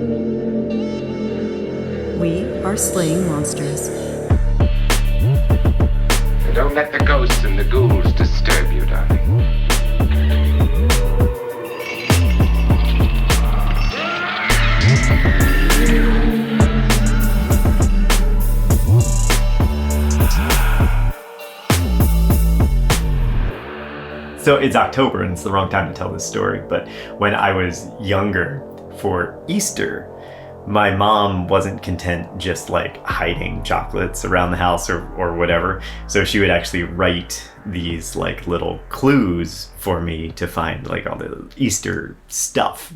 We are slaying monsters. Don't let the ghosts and the ghouls disturb you, darling. So it's October and it's the wrong time to tell this story, but when I was younger for Easter, my mom wasn't content just like hiding chocolates around the house or whatever. So she would actually write these like little clues for me to find like all the Easter stuff.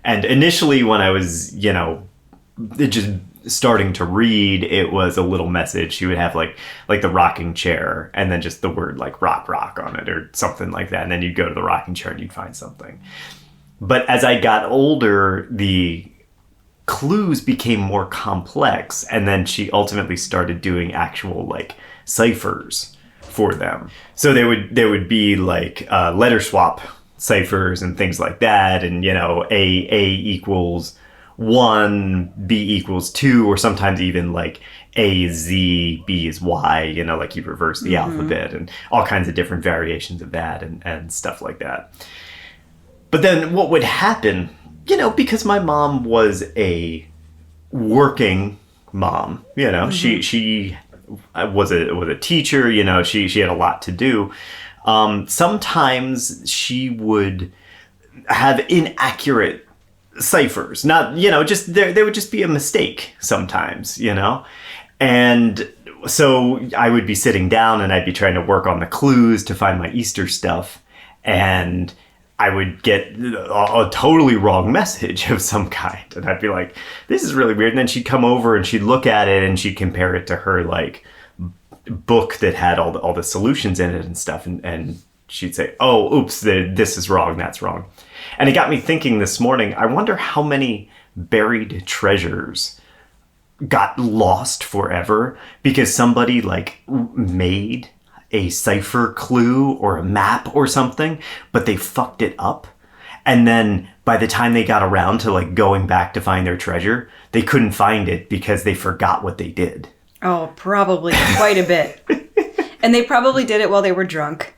And initially when I was, just starting to read, it was a little message. She would have like the rocking chair and then just the word like rock on it or something like that. And then you'd go to the rocking chair and you'd find something. But as I got older, the clues became more complex, and then she ultimately started doing actual like ciphers for them. So there would be like letter swap ciphers and things like that, and A equals 1, B equals 2, or sometimes even like A is Z, B is Y, like you reverse the alphabet, and all kinds of different variations of that and stuff like that. But then what would happen, because my mom was a working mom, she was a teacher, she had a lot to do. Sometimes she would have inaccurate ciphers, not, just there would just be a mistake sometimes, and so I would be sitting down and I'd be trying to work on the clues to find my Easter stuff, and I would get a totally wrong message of some kind. And I'd be like, this is really weird. And then she'd come over and she'd look at it and she'd compare it to her like book that had all the solutions in it and stuff. And she'd say, oh, oops, this is wrong. That's wrong. And it got me thinking this morning, I wonder how many buried treasures got lost forever because somebody like made a cipher clue or a map or something, but they fucked it up. And then by the time they got around to like going back to find their treasure, they couldn't find it because they forgot what they did. Oh, probably quite a bit. And they probably did it while they were drunk.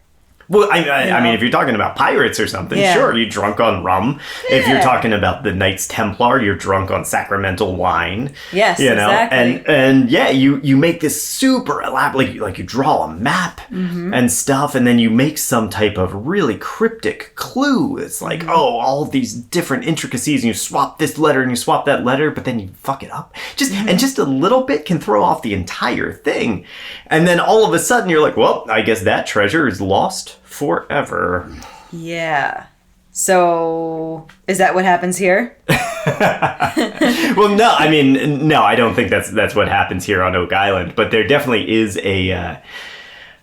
Well, I mean, if you're talking about pirates or something, sure, you're drunk on rum. Yeah. If you're talking about the Knights Templar, you're drunk on sacramental wine. Yes, exactly. And yeah, you make this super elaborate, like you draw a map and stuff, and then you make some type of really cryptic clue. It's like, all these different intricacies, and you swap this letter and you swap that letter, but then you fuck it up. And just a little bit can throw off the entire thing. And then all of a sudden you're like, well, I guess that treasure is lost forever. Yeah. So, is that what happens here? Well, no. I mean, no. I don't think that's what happens here on Oak Island. But there definitely is a.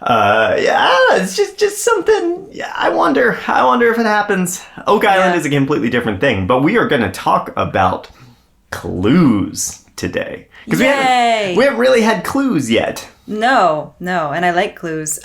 It's just something. Yeah, I wonder if it happens. Oak Island is a completely different thing. But we are going to talk about clues today because we haven't really had clues yet. No, and I like clues.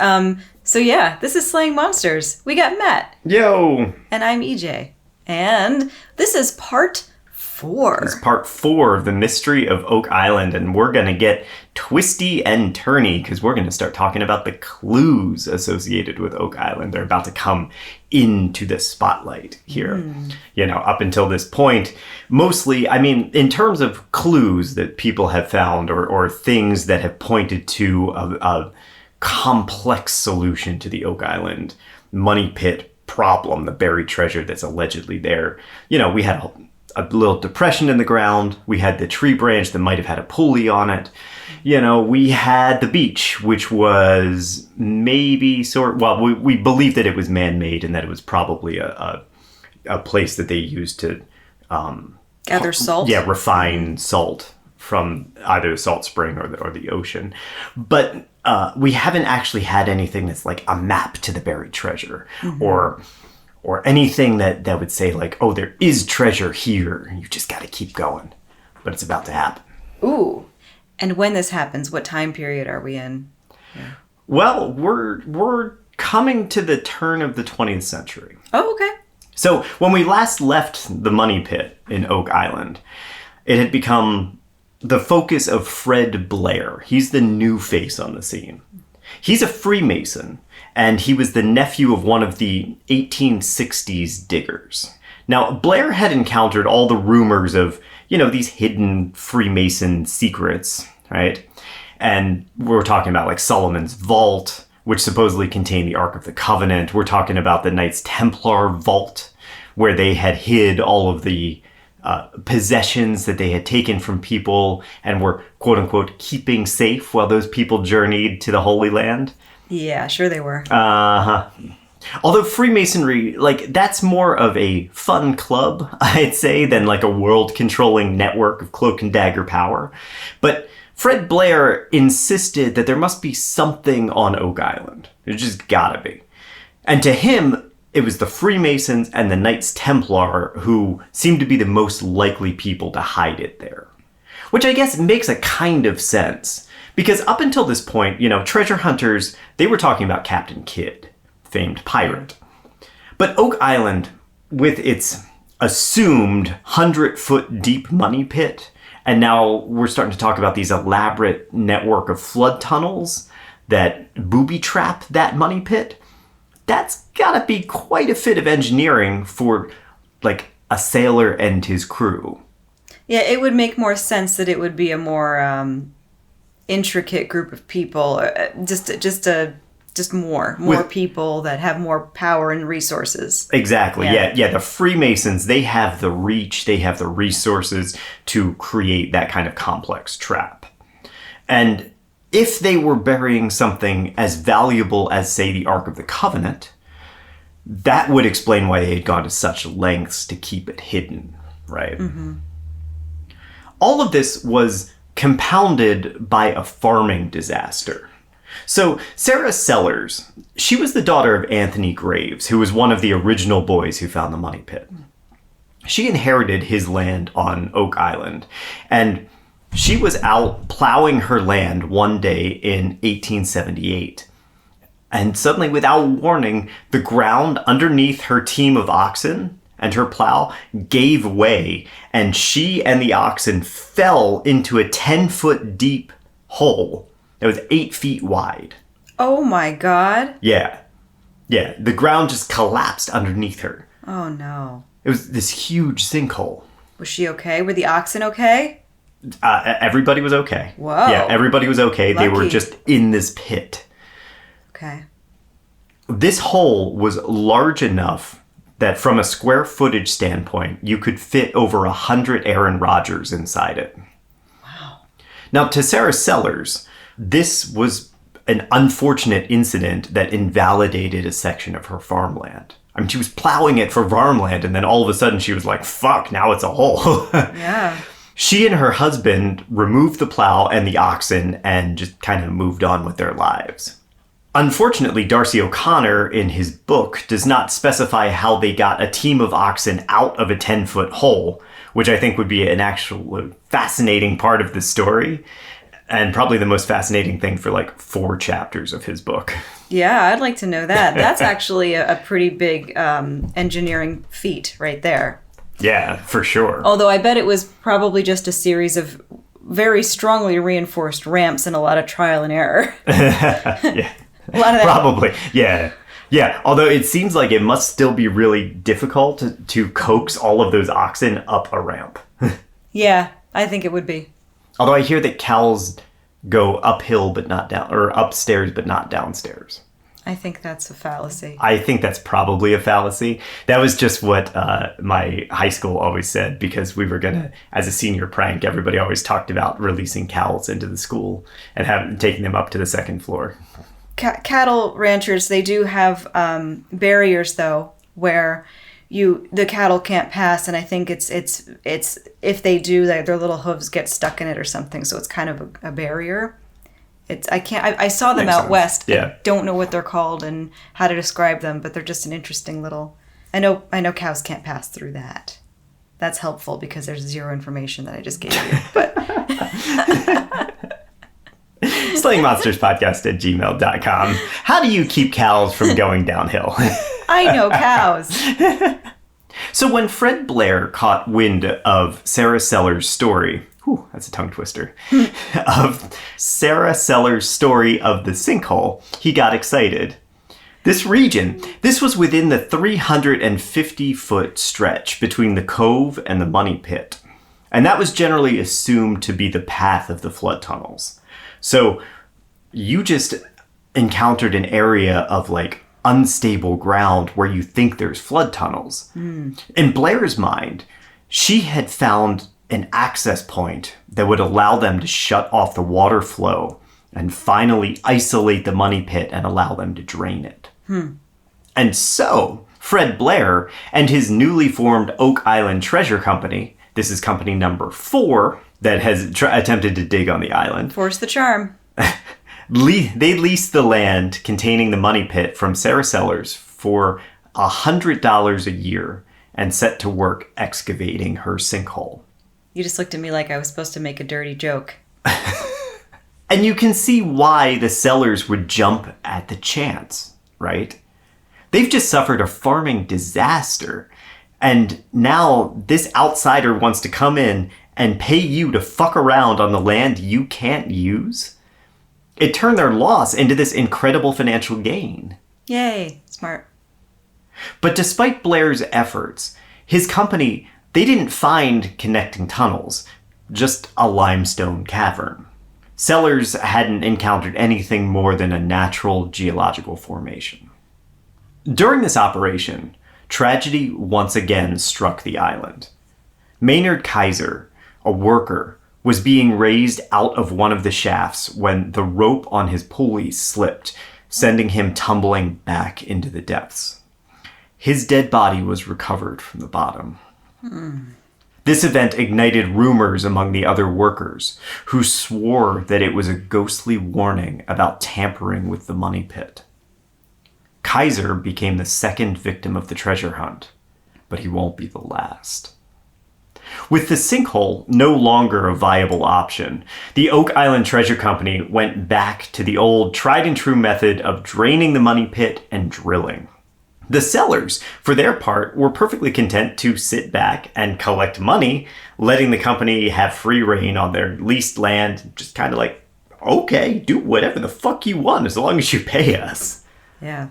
So yeah, this is Slaying Monsters. We got Matt. Yo. And I'm EJ. And this is part 4. This is part 4 of the Mystery of Oak Island, and we're going to get twisty and turny because we're going to start talking about the clues associated with Oak Island. They're about to come into the spotlight here. Up until this point, mostly, I mean, in terms of clues that people have found or things that have pointed to a complex solution to the Oak Island money pit problem, the buried treasure that's allegedly there. We had a little depression in the ground. We had the tree branch that might have had a pulley on it. We had the beach, which was maybe we believe that it was man-made and that it was probably a place that they used to gather salt. Yeah, refine salt from either the salt spring or the ocean. But we haven't actually had anything that's like a map to the buried treasure or anything that would say like, oh, there is treasure here. You just got to keep going. But it's about to happen. Ooh. And when this happens, what time period are we in? Yeah. Well, we're coming to the turn of the 20th century. Oh, okay. So when we last left the money pit in Oak Island, it had become the focus of Fred Blair. He's the new face on the scene. He's a Freemason, and he was the nephew of one of the 1860s diggers. Now, Blair had encountered all the rumors of, these hidden Freemason secrets, right? And we're talking about like Solomon's Vault, which supposedly contained the Ark of the Covenant. We're talking about the Knights Templar Vault, where they had hid all of the possessions that they had taken from people and were, quote unquote, keeping safe while those people journeyed to the Holy Land. Yeah, sure they were. Uh-huh. Although Freemasonry, that's more of a fun club, I'd say, than like a world-controlling network of cloak and dagger power. But Fred Blair insisted that there must be something on Oak Island. There just gotta be. And to him, it was the Freemasons and the Knights Templar who seemed to be the most likely people to hide it there. Which I guess makes a kind of sense. Because up until this point, treasure hunters, they were talking about Captain Kidd, famed pirate. But Oak Island, with its assumed 100-foot deep money pit, and now we're starting to talk about these elaborate network of flood tunnels that booby-trap that money pit, that's gotta be quite a fit of engineering for, a sailor and his crew. Yeah, it would make more sense that it would be a more intricate group of people, just more people that have more power and resources. Exactly. Yeah. The Freemasons, they have the reach, they have the resources to create that kind of complex trap. And if they were burying something as valuable as, say, the Ark of the Covenant, that would explain why they had gone to such lengths to keep it hidden, right? Mm-hmm. All of this was compounded by a farming disaster. So Sarah Sellers, she was the daughter of Anthony Graves, who was one of the original boys who found the money pit. She inherited his land on Oak Island, and she was out plowing her land one day in 1878. And suddenly, without warning, the ground underneath her team of oxen and her plow gave way, and she and the oxen fell into a 10-foot deep hole that was 8 feet wide. Oh my God. Yeah. The ground just collapsed underneath her. Oh no. It was this huge sinkhole. Was she okay? Were the oxen okay? Everybody was okay. Whoa. Yeah, everybody was okay. Lucky. They were just in this pit. Okay. This hole was large enough that from a square footage standpoint, you could fit over 100 Aaron Rodgers inside it. Wow. Now, to Sarah Sellers, this was an unfortunate incident that invalidated a section of her farmland. I mean, she was plowing it for farmland, and then all of a sudden she was like, fuck, now it's a hole. Yeah. She and her husband removed the plow and the oxen and just kind of moved on with their lives. Unfortunately, Darcy O'Connor, in his book, does not specify how they got a team of oxen out of a 10-foot hole, which I think would be an actual fascinating part of the story, and probably the most fascinating thing for 4 chapters of his book. Yeah, I'd like to know that. That's actually a pretty big engineering feat right there. Yeah, for sure. Although I bet it was probably just a series of very strongly reinforced ramps and a lot of trial and error. Yeah. A lot of that. Probably, yeah. Yeah, although it seems like it must still be really difficult to coax all of those oxen up a ramp. Yeah, I think it would be. Although I hear that cows go uphill but not down, or upstairs but not downstairs. I think that's a fallacy. I think that's probably a fallacy. That was just what my high school always said, because we were gonna, as a senior prank, everybody always talked about releasing cows into the school and taking them up to the 2nd floor. Cattle ranchers, they do have barriers though, where the cattle can't pass, and I think it's if they do, their little hooves get stuck in it or something, so it's kind of a barrier. I saw them Makes out sense. west. Yeah. I don't know what they're called and how to describe them, but they're just an interesting little. I know cows can't pass through that. That's helpful because there's 0 information that I just gave you. But SlayingMonstersPodcast@gmail.com. How do you keep cows from going downhill? I know cows. So when Fred Blair caught wind of Sarah Sellers' story, whew, that's a tongue twister, of Sarah Sellers' story of the sinkhole, he got excited. This region, this was within the 350-foot stretch between the cove and the money pit. And that was generally assumed to be the path of the flood tunnels. So you just encountered an area of like unstable ground where you think there's flood tunnels. In Blair's mind, she had found an access point that would allow them to shut off the water flow and finally isolate the money pit and allow them to drain it. And so, Fred Blair and his newly formed Oak Island Treasure Company, this is company number 4 that has attempted to dig on the island. Force the charm. They leased the land containing the money pit from Sarah Sellers for $100 a year and set to work excavating her sinkhole. You just looked at me like I was supposed to make a dirty joke. And you can see why the Sellers would jump at the chance, right? They've just suffered a farming disaster. And now this outsider wants to come in and pay you to fuck around on the land you can't use. It turned their loss into this incredible financial gain. Yay, smart. But despite Blair's efforts, his company, they didn't find connecting tunnels, just a limestone cavern. Sellers hadn't encountered anything more than a natural geological formation. During this operation, tragedy once again struck the island. Maynard Kaiser, a worker, was being raised out of one of the shafts when the rope on his pulley slipped, sending him tumbling back into the depths. His dead body was recovered from the bottom. This event ignited rumors among the other workers, who swore that it was a ghostly warning about tampering with the money pit. Kaiser became the second victim of the treasure hunt, but he won't be the last. With the sinkhole no longer a viable option, the Oak Island Treasure Company went back to the old tried-and-true method of draining the money pit and drilling. The Sellers, for their part, were perfectly content to sit back and collect money, letting the company have free reign on their leased land, just kind of like, okay, do whatever the fuck you want as long as you pay us. Yeah.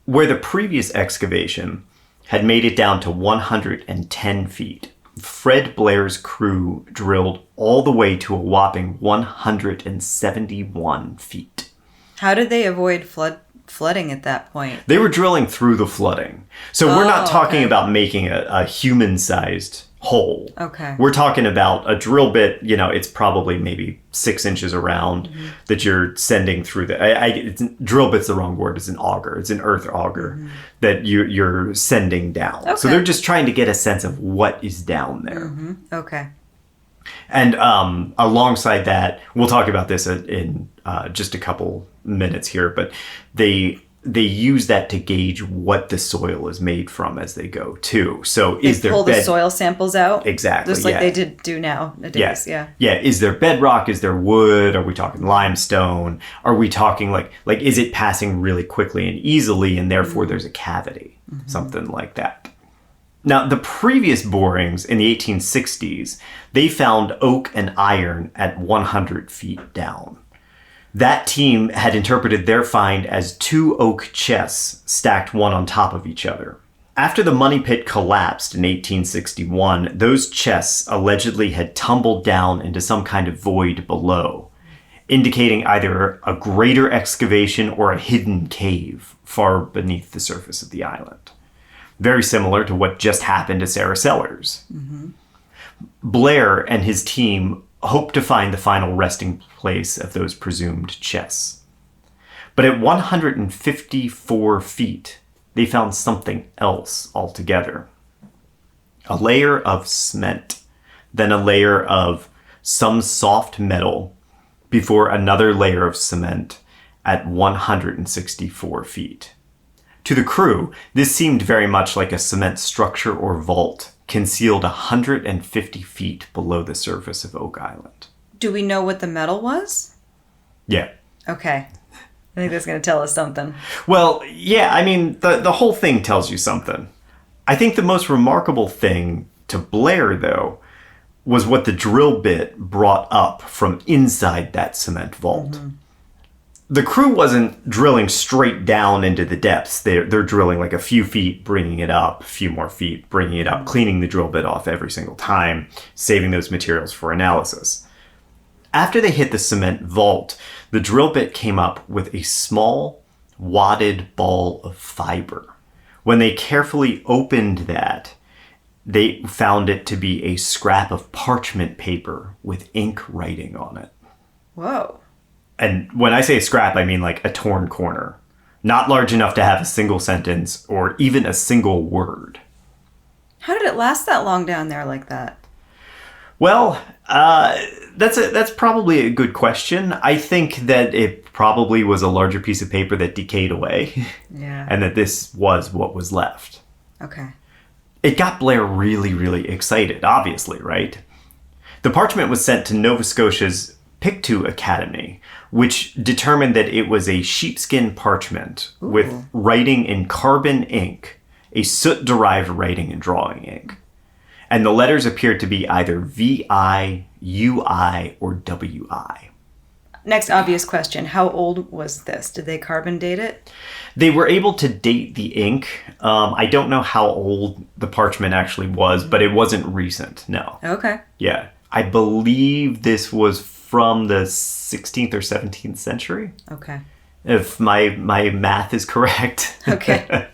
Where the previous excavation had made it down to 110 feet, Fred Blair's crew drilled all the way to a whopping 171 feet. How did they avoid flooding at that point? They were drilling through the flooding. So we're not talking about making a human-sized hole. Okay. We're talking about a drill bit, it's probably maybe 6 inches around that you're sending through drill bit's the wrong word. It's an auger. It's an earth auger that you're sending down. Okay. So they're just trying to get a sense of what is down there. Okay. And alongside that, we'll talk about this in just a couple minutes here, but they use that to gauge what the soil is made from as they go too. So They pull the soil samples out? Exactly. Just like they do nowadays. Yeah. Yeah. Is there bedrock? Is there wood? Are we talking limestone? Are we talking like is it passing really quickly and easily and therefore there's a cavity? Something like that. Now, the previous borings in the 1860s, they found oak and iron at 100 feet down. That team had interpreted their find as 2 oak chests stacked one on top of each other. After the money pit collapsed in 1861, those chests allegedly had tumbled down into some kind of void below, indicating either a greater excavation or a hidden cave far beneath the surface of the island. Very similar to what just happened to Sarah Sellers. Blair and his team hoped to find the final resting place of those presumed chests. But at 154 feet, they found something else altogether. A layer of cement, then a layer of some soft metal, before another layer of cement at 164 feet. To the crew, this seemed very much like a cement structure or vault concealed 150 feet below the surface of Oak Island. Do we know what the metal was? Yeah. Okay. I think that's going to tell us something. Well, yeah, I mean, the whole thing tells you something. I think the most remarkable thing to Blair, though, was what the drill bit brought up from inside that cement vault. The crew wasn't drilling straight down into the depths. They're drilling like a few feet, bringing it up, a few more feet, bringing it up, cleaning the drill bit off every single time, saving those materials for analysis. After they hit the cement vault, the drill bit came up with a small, wadded ball of fiber. When they carefully opened that, they found it to be a scrap of parchment paper with ink writing on it. Whoa. And when I say scrap, I mean like a torn corner. Not large enough to have a single sentence or even a single word. How did it last that long down there like that? Well, that's probably a good question. I think that it probably was a larger piece of paper that decayed away. Yeah. And that this was what was left. Okay. It got Blair really, really excited, obviously, right? The parchment was sent to Nova Scotia's Pictou Academy, which determined that it was a sheepskin parchment with writing in carbon ink, a soot-derived writing and drawing ink. And the letters appeared to be either VI, UI, or WI. Next obvious question. How old was this? Did they carbon date it? They were able to date the ink. I don't know how old the parchment actually was, but it wasn't recent, no. Okay. Yeah. I believe this was from the 16th or 17th century. Okay. If my math is correct. Okay.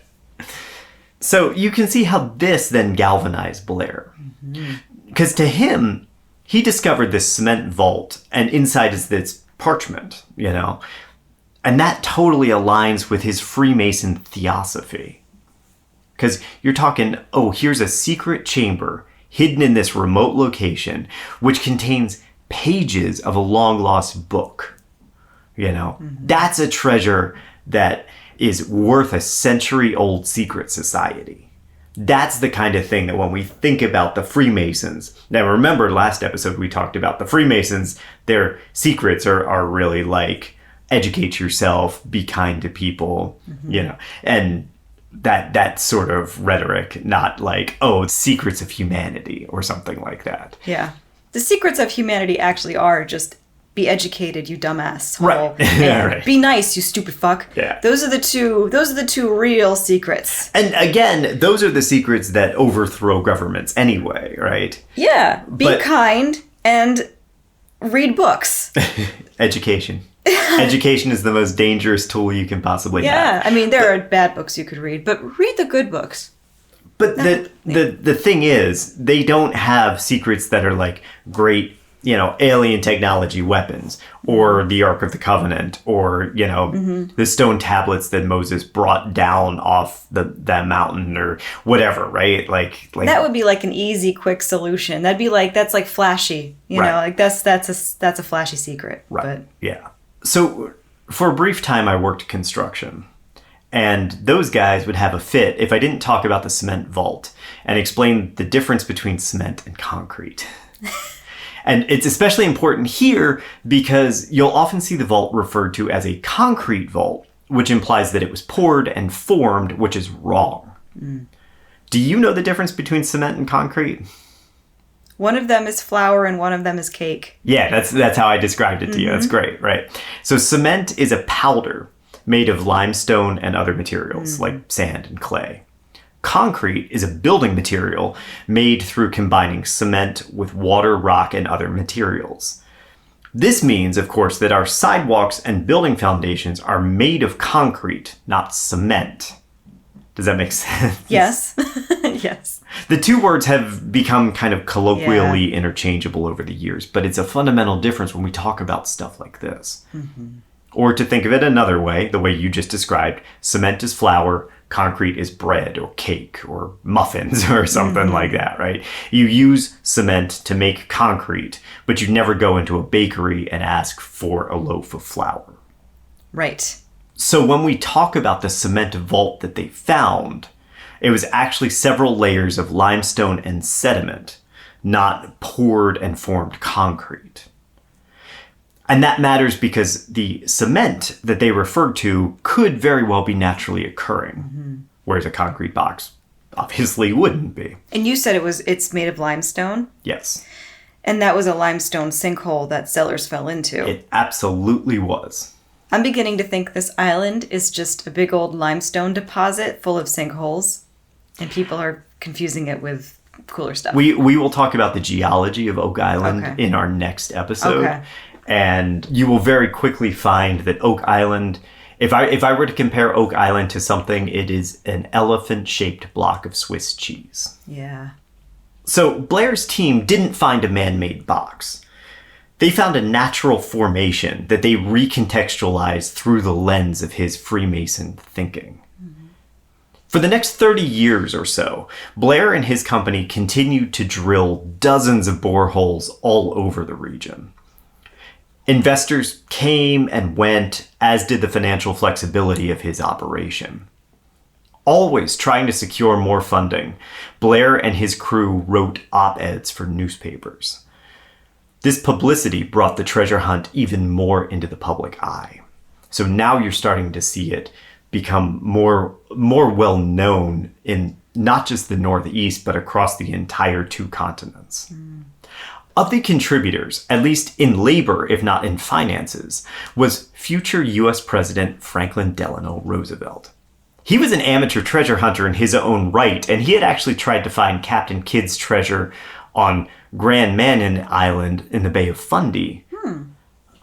So you can see how this then galvanized Blair. Because to him, he discovered this cement vault, and inside is this parchment, you know? And that totally aligns with his Freemason theosophy. Because you're talking, oh, here's a secret chamber hidden in this remote location, which contains pages of a long-lost book. You know, that's a treasure that is worth a century-old secret society. That's the kind of thing that when we think about the Freemasons, now remember last episode we talked about the Freemasons, their secrets are really like, educate yourself, be kind to people, you know, and that sort of rhetoric, not like, oh, secrets of humanity or something like that. Yeah. The secrets of humanity actually are just be educated, you dumbass. Right. Yeah, right. Be nice, you stupid fuck. Yeah. Those are the two real secrets. And again, those are the secrets that overthrow governments anyway, right? Yeah. Be But- kind and read books. Education. Education is the most dangerous tool you can possibly have. Yeah. I mean, there are bad books you could read, but read the good books. But the thing is, they don't have secrets that are like great, you know, alien technology weapons or the Ark of the Covenant or, you know, the stone tablets that Moses brought down off that mountain or whatever, right? Like That would be like an easy, quick solution. That'd be like, that's like flashy, you know, like that's a flashy secret. Right. But Yeah. So for a brief time, I worked construction. And those guys would have a fit if I didn't talk about the cement vault and explain the difference between cement and concrete. And it's especially important here because you'll often see the vault referred to as a concrete vault, which implies that it was poured and formed, which is wrong. Do you know the difference between cement and concrete? one of them is flour and one of them is cake. Yeah, that's how I described it to you. That's great, right? So cement is a powder made of limestone and other materials like sand and clay. Concrete is a building material made through combining cement with water, rock, and other materials. This means, of course, that our sidewalks and building foundations are made of concrete, not cement. Does that make sense? Yes. Yes. The two words have become kind of colloquially interchangeable over the years, but it's a fundamental difference when we talk about stuff like this. Or to think of it another way, the way you just described, cement is flour, concrete is bread or cake or muffins or something like that, right? You use cement to make concrete, but you never go into a bakery and ask for a loaf of flour. Right. So when we talk about the cement vault that they found, it was actually several layers of limestone and sediment, not poured and formed concrete. And that matters because the cement that they referred to could very well be naturally occurring, whereas a concrete box obviously wouldn't be. And you said it's made of limestone? Yes. And that was a limestone sinkhole that settlers fell into. It absolutely was. I'm beginning to think this island is just a big old limestone deposit full of sinkholes, and people are confusing it with cooler stuff. We will talk about the geology of Oak Island Okay. in our next episode. Okay. And you will very quickly find that Oak Island, if I were to compare Oak Island to something, it is an elephant-shaped block of Swiss cheese. Yeah. So Blair's team didn't find a man-made box. They found a natural formation that they recontextualized through the lens of his Freemason thinking. For the next 30 years or so, Blair and his company continued to drill dozens of boreholes all over the region. Investors came and went, as did the financial flexibility of his operation. Always trying to secure more funding, Blair and his crew wrote op-eds for newspapers. This publicity brought the treasure hunt even more into the public eye. So now you're starting to see it become more well known in not just the Northeast, but across the entire two continents. Of the contributors, at least in labor, if not in finances, was future U.S. President Franklin Delano Roosevelt. He was an amateur treasure hunter in his own right, and he had actually tried to find Captain Kidd's treasure on Grand Manan Island in the Bay of Fundy,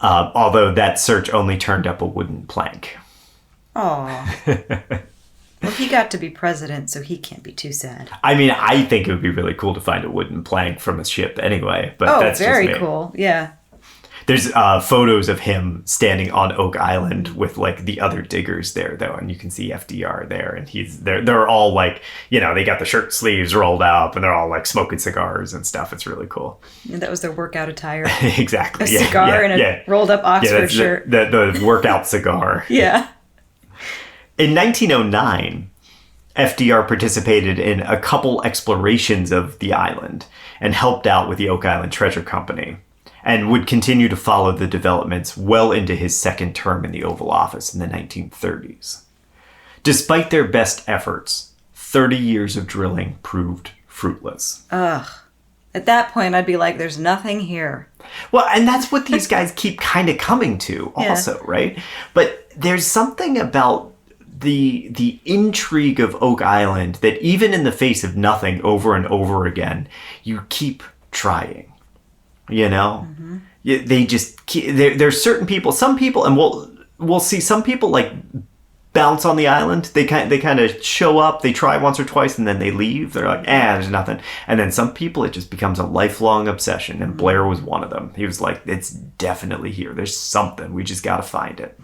although that search only turned up a wooden plank. Aw. Well, he got to be president, so he can't be too sad. I mean, I think it would be really cool to find a wooden plank from a ship anyway, but that's very just me. cool. Yeah. There's photos of him standing on Oak Island with like the other diggers there, though, and you can see FDR there, and they're all like, you know, they got the shirt sleeves rolled up, and they're all like smoking cigars and stuff. It's really cool. And that was their workout attire. Exactly. A cigar and a rolled up Oxford shirt. The workout cigar. Yeah. In 1909, FDR participated in a couple explorations of the island and helped out with the Oak Island Treasure Company, and would continue to follow the developments well into his second term in the Oval Office in the 1930s. Despite their best efforts, 30 years of drilling proved fruitless. Ugh. At that point, I'd be like, there's nothing here. Well, and that's what these guys keep kind of coming to also, right? But there's something about the intrigue of Oak Island that even in the face of nothing over and over again, you keep trying, you know? Mm-hmm. They just there's certain people, some people, and we'll see some people like bounce on the island. They kind of show up, they try once or twice, and then they leave. They're like, there's nothing. And then some people, it just becomes a lifelong obsession, and Blair was one of them. He was like, it's definitely here. There's something. We just got to find it.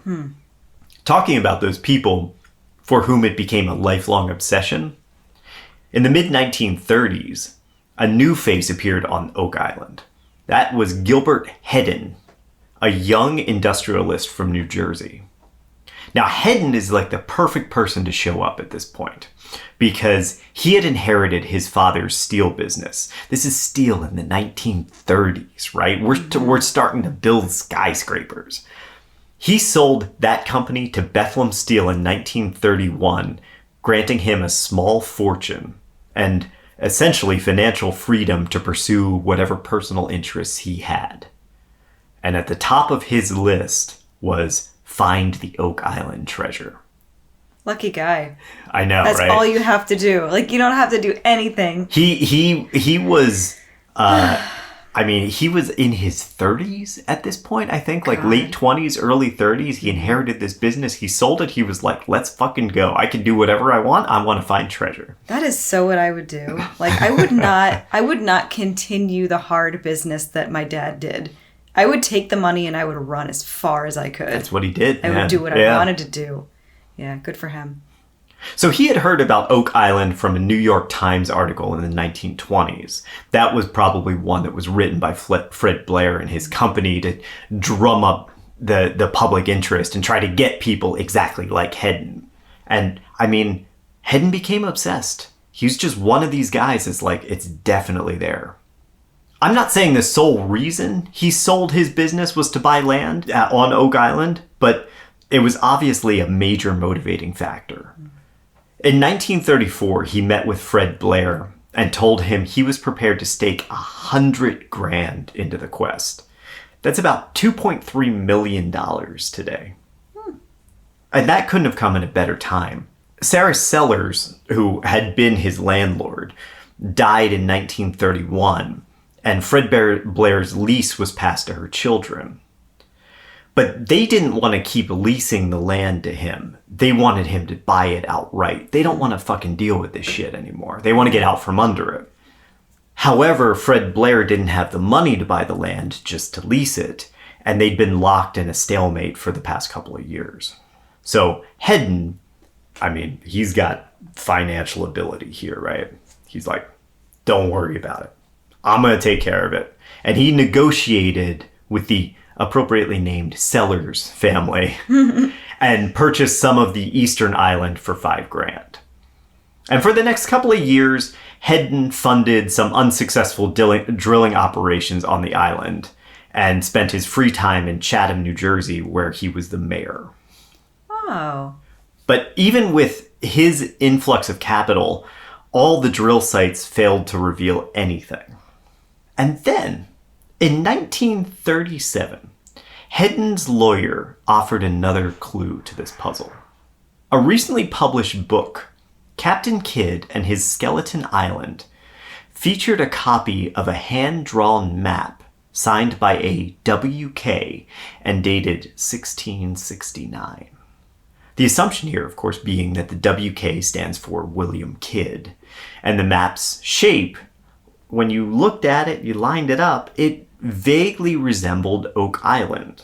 Talking about those people for whom it became a lifelong obsession, in the mid-1930s, a new face appeared on Oak Island. That was Gilbert Hedden, a young industrialist from New Jersey. Now, Hedden is like the perfect person to show up at this point because he had inherited his father's steel business. This is steel in the 1930s, right? We're starting to build skyscrapers. He sold that company to Bethlehem Steel in 1931, granting him a small fortune and essentially financial freedom to pursue whatever personal interests he had. And at the top of his list was find the Oak Island treasure. Lucky guy. I know, That's right? all you have to do. Like, you don't have to do anything. He was he was in his 30s at this point, I think, like late 20s, early 30s. He inherited this business. He sold it. He was like, let's fucking go. I can do whatever I want. I want to find treasure. That is so what I would do. Like, I would not continue the hard business that my dad did. I would take the money and I would run as far as I could. That's what he did. I would do what I wanted to do. Yeah, good for him. So he had heard about Oak Island from a New York Times article in the 1920s. That was probably one that was written by Fred Blair and his company to drum up the public interest and try to get people exactly like Hedden. And I mean, Hedden became obsessed. He was just one of these guys that's like, it's definitely there. I'm not saying the sole reason he sold his business was to buy land on Oak Island, but it was obviously a major motivating factor. In 1934, he met with Fred Blair and told him he was prepared to stake $100,000 into the quest. That's about $2.3 million today. And that couldn't have come at a better time. Sarah Sellers, who had been his landlord, died in 1931, and Fred Blair's lease was passed to her children. But they didn't want to keep leasing the land to him. They wanted him to buy it outright. They don't want to fucking deal with this shit anymore. They want to get out from under it. However, Fred Blair didn't have the money to buy the land, just to lease it, and they'd been locked in a stalemate for the past couple of years. So Hedden, I mean, he's got financial ability here, right? He's like, don't worry about it. I'm going to take care of it. And he negotiated with the appropriately named Sellers family and purchased some of the eastern island for $5,000. And for the next couple of years, Hedden funded some unsuccessful drilling operations on the island and spent his free time in Chatham, New Jersey, where he was the mayor. Oh. But even with his influx of capital, all the drill sites failed to reveal anything. And then, in 1937, Hedden's lawyer offered another clue to this puzzle. A recently published book, Captain Kidd and His Skeleton Island, featured a copy of a hand-drawn map signed by a W.K. and dated 1669. The assumption here, of course, being that the W.K. stands for William Kidd, and the map's shape, when you looked at it, you lined it up, it vaguely resembled Oak Island.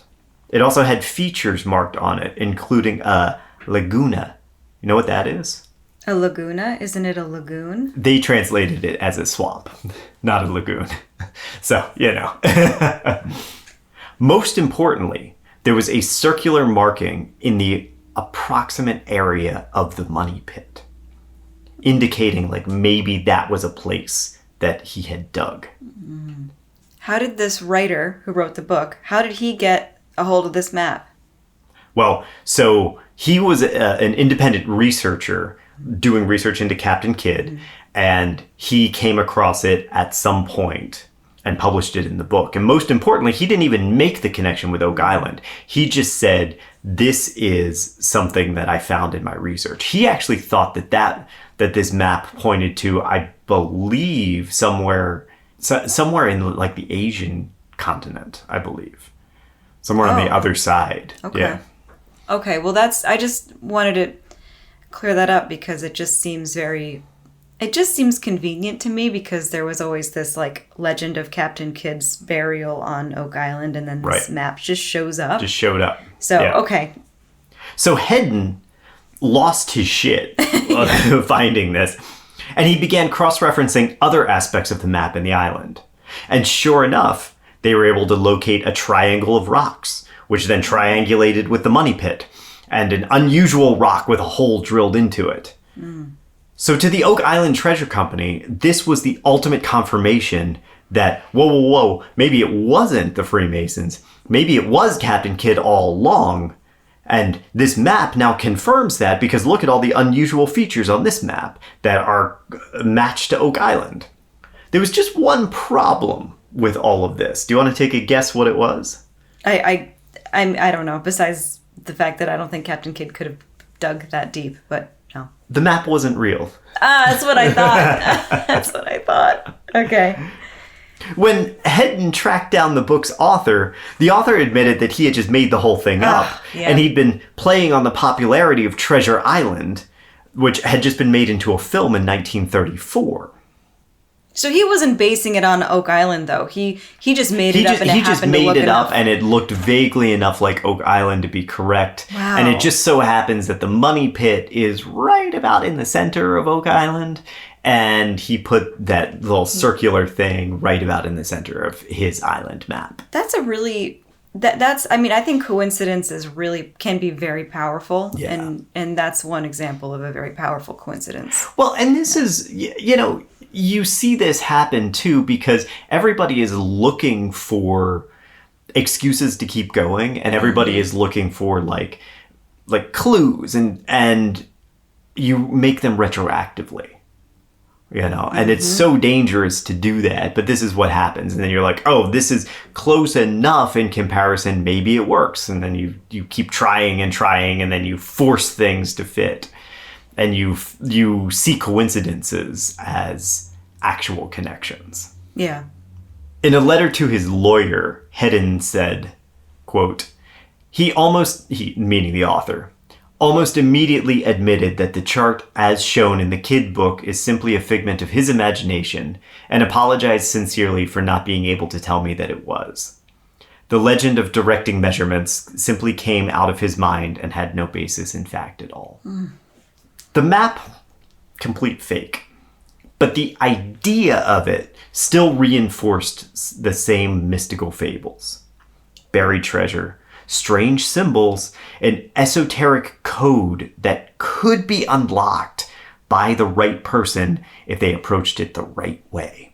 It also had features marked on it, including a laguna. You know what that is? A laguna? Isn't it a lagoon? They translated it as a swamp, not a lagoon. So, you know. Most importantly, there was a circular marking in the approximate area of the money pit, indicating like maybe that was a place that he had dug. How did this writer who wrote the book, how did he get a hold of this map? Well, so he was an independent researcher doing research into Captain Kidd, and he came across it at some point and published it in the book. And most importantly, he didn't even make the connection with Oak Island. He just said, this is something that I found in my research. He actually thought that this map pointed to, I believe, somewhere in like the Asian continent, I believe. Somewhere on the other side. Okay. Yeah. Okay, well I just wanted to clear that up because it just seems convenient to me because there was always this like legend of Captain Kidd's burial on Oak Island and then this map just shows up. Just showed up. So, yeah. Okay. So Hedden lost his shit finding this, and he began cross-referencing other aspects of the map in the island. And sure enough, they were able to locate a triangle of rocks, which then triangulated with the money pit, and an unusual rock with a hole drilled into it. So to the Oak Island Treasure Company, this was the ultimate confirmation that, whoa, maybe it wasn't the Freemasons. Maybe it was Captain Kidd all along. And this map now confirms that because look at all the unusual features on this map that are matched to Oak Island. There was just one problem with all of this. Do you want to take a guess what it was? I don't know, besides the fact that I don't think Captain Kidd could have dug that deep, but no. The map wasn't real. That's what I thought. That's what I thought. Okay. When Hedden tracked down the book's author, the author admitted that he had just made the whole thing up. Yeah. And he'd been playing on the popularity of Treasure Island, which had just been made into a film in 1934. So he wasn't basing it on Oak Island, though. He just made it up and it happened to look enough. He just made it up and it looked vaguely enough like Oak Island to be correct. Wow. And it just so happens that the money pit is right about in the center of Oak Island. And he put that little circular thing right about in the center of his island map. That's a really... I think coincidences really can be very powerful. Yeah. And that's one example of a very powerful coincidence. Well, and this is, you see this happen too because everybody is looking for excuses to keep going and everybody is looking for like clues and you make them retroactively. And it's so dangerous to do that, but this is what happens. And then you're like, oh, this is close enough in comparison, maybe it works. And then you keep trying and trying, and then you force things to fit. And you see coincidences as actual connections. Yeah. In a letter to his lawyer, Hedden said, quote, he, meaning the author, almost immediately admitted that the chart as shown in the kid book is simply a figment of his imagination, and apologized sincerely for not being able to tell me that it was. The legend of directing measurements simply came out of his mind and had no basis in fact at all. The map, complete fake. But the idea of it still reinforced the same mystical fables. Buried treasure, strange symbols, an esoteric code that could be unlocked by the right person if they approached it the right way.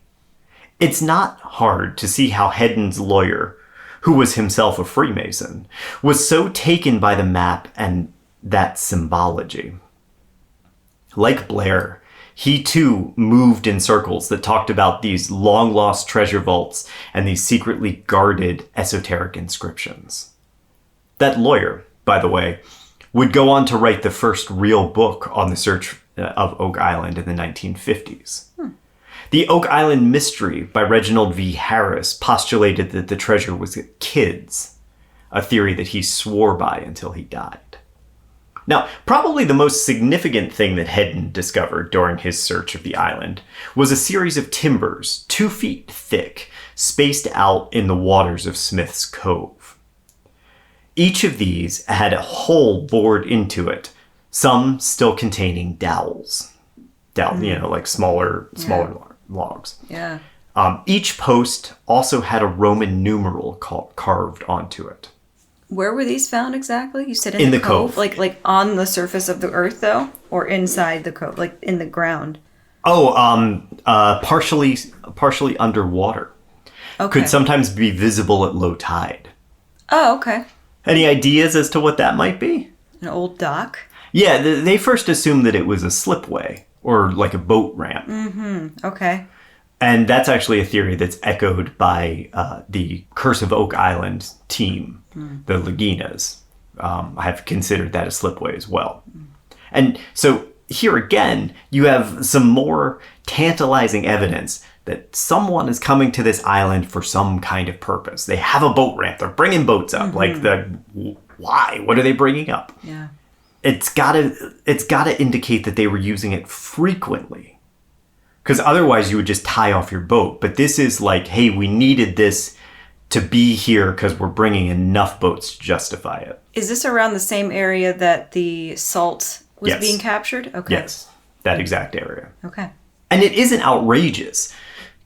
It's not hard to see how Hedden's lawyer, who was himself a Freemason, was so taken by the map and that symbology. Like Blair, he too moved in circles that talked about these long-lost treasure vaults and these secretly guarded esoteric inscriptions. That lawyer, by the way, would go on to write the first real book on the search of Oak Island in the 1950s. The Oak Island Mystery by Reginald V. Harris postulated that the treasure was kids, a theory that he swore by until he died. Now, probably the most significant thing that Hedden discovered during his search of the island was a series of timbers 2 feet thick, spaced out in the waters of Smith's Cove. Each of these had a hole bored into it, some still containing dowels. Like smaller logs. Yeah. Each post also had a Roman numeral carved onto it. Where were these found exactly? You said in the cove. Like on the surface of the earth, though? Or inside the cove, like in the ground? Partially underwater. Okay. Could sometimes be visible at low tide. Oh, okay. Any ideas as to what that might be? An old dock? Yeah, they first assumed that it was a slipway or like a boat ramp. Mm-hmm. Okay. And that's actually a theory that's echoed by the Curse of Oak Island team, the Laginas. I have considered that a slipway as well. And so here again, you have some more tantalizing evidence that someone is coming to this island for some kind of purpose. They have a boat ramp. They're bringing boats up. Why? What are they bringing up? Yeah. It's gotta indicate that they were using it frequently. Because otherwise you would just tie off your boat. But this is like, hey, we needed this to be here because we're bringing enough boats to justify it. Is this around the same area that the salt was being captured? Okay. Yes, that exact area. Okay. And it isn't outrageous,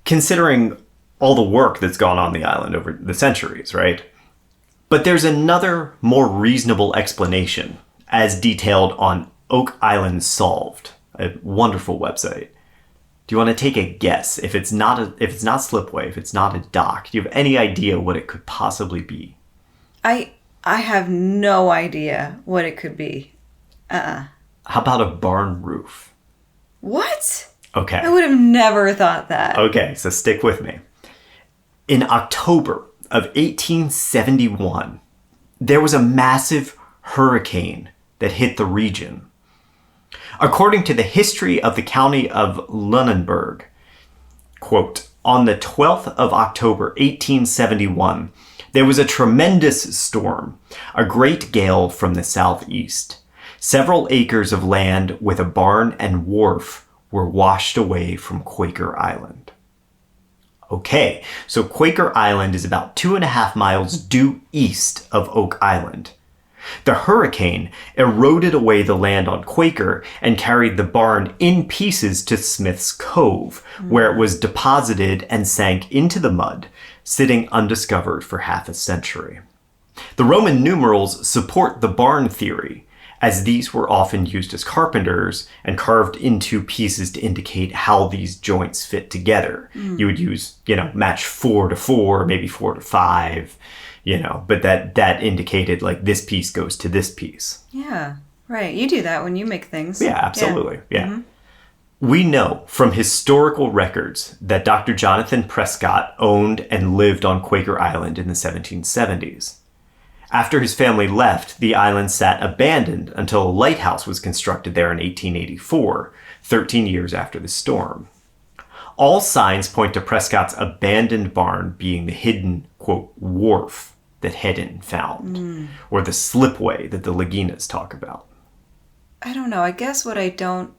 considering all the work that's gone on the island over the centuries, right? But there's another, more reasonable explanation, as detailed on Oak Island Solved, a wonderful website. Do you want to take a guess? If it's not slipway, if it's not a dock, do you have any idea what it could possibly be? I have no idea what it could be. How about a barn roof? What? Okay. I would have never thought that. Okay, so stick with me. In October of 1871, there was a massive hurricane that hit the region. According to the history of the county of Lunenburg, quote, on the 12th of October, 1871, there was a tremendous storm, a great gale from the southeast. Several acres of land with a barn and wharf were washed away from Quaker Island. Okay, so Quaker Island is about 2.5 miles due east of Oak Island. The hurricane eroded away the land on Quaker and carried the barn in pieces to Smith's Cove, where it was deposited and sank into the mud, sitting undiscovered for half a century. The Roman numerals support the barn theory, as these were often used as carpenters and carved into pieces to indicate how these joints fit together. You would use, match 4 to 4, maybe 4 to 5, but that indicated like this piece goes to this piece. Yeah. Right. You do that when you make things. Yeah, absolutely. Yeah. We know from historical records that Dr. Jonathan Prescott owned and lived on Quaker Island in the 1770s. After his family left, the island sat abandoned until a lighthouse was constructed there in 1884, 13 years after the storm. All signs point to Prescott's abandoned barn being the hidden, quote, wharf that Hedden found, or the slipway that the Laginas talk about. I don't know. I guess what I don't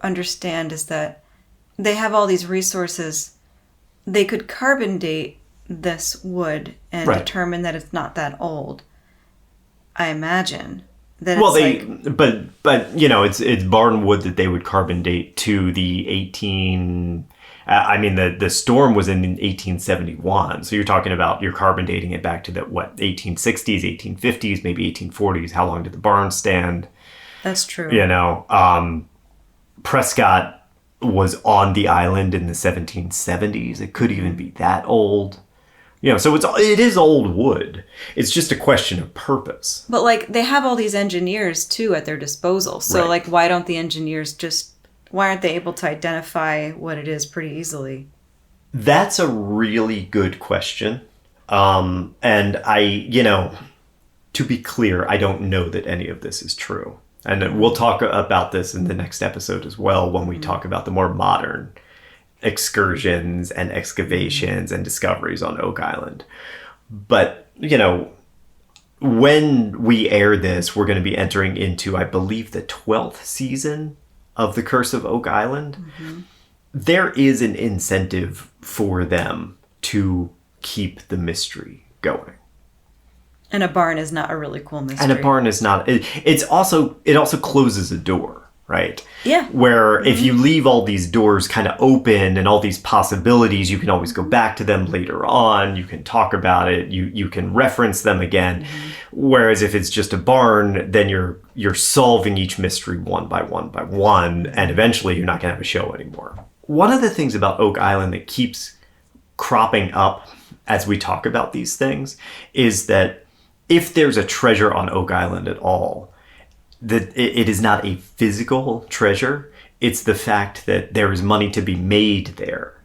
understand is that they have all these resources. They could carbon date this wood and Right. determine that it's not that old. I imagine that Well, it's but you know, it's barn wood that they would carbon date to the 18. I mean, the storm was in 1871, so you're talking about you're carbon dating it back to the 1860s, 1850s, maybe 1840s. How long did the barn stand? that's true. You know, Prescott was on the island in the 1770s. It could even be that old. You know, so it is old wood. It's just a question of purpose. But like they have all these engineers too at their disposal. So Right. like why don't the engineers why aren't they able to identify what it is pretty easily? That's a really good question. And you know, to be clear, I don't know that any of this is true. And we'll talk about this in the next episode as well when we talk about the more modern excursions and excavations and discoveries on Oak Island. But, you know, when we air this, we're going to be entering into, I believe, the 12th season of The Curse of Oak Island. There is an incentive for them to keep the mystery going. And a barn is not a really cool mystery. And a barn is not. It also closes a door, right? Yeah. Where if you leave all these doors kind of open and all these possibilities, you can always go back to them later on. You can talk about it. You can reference them again. Whereas if it's just a barn, then you're solving each mystery one by one, and eventually you're not going to have a show anymore. One of the things about Oak Island that keeps cropping up as we talk about these things is that if there's a treasure on Oak Island at all, that it is not a physical treasure. It's the fact that there is money to be made there.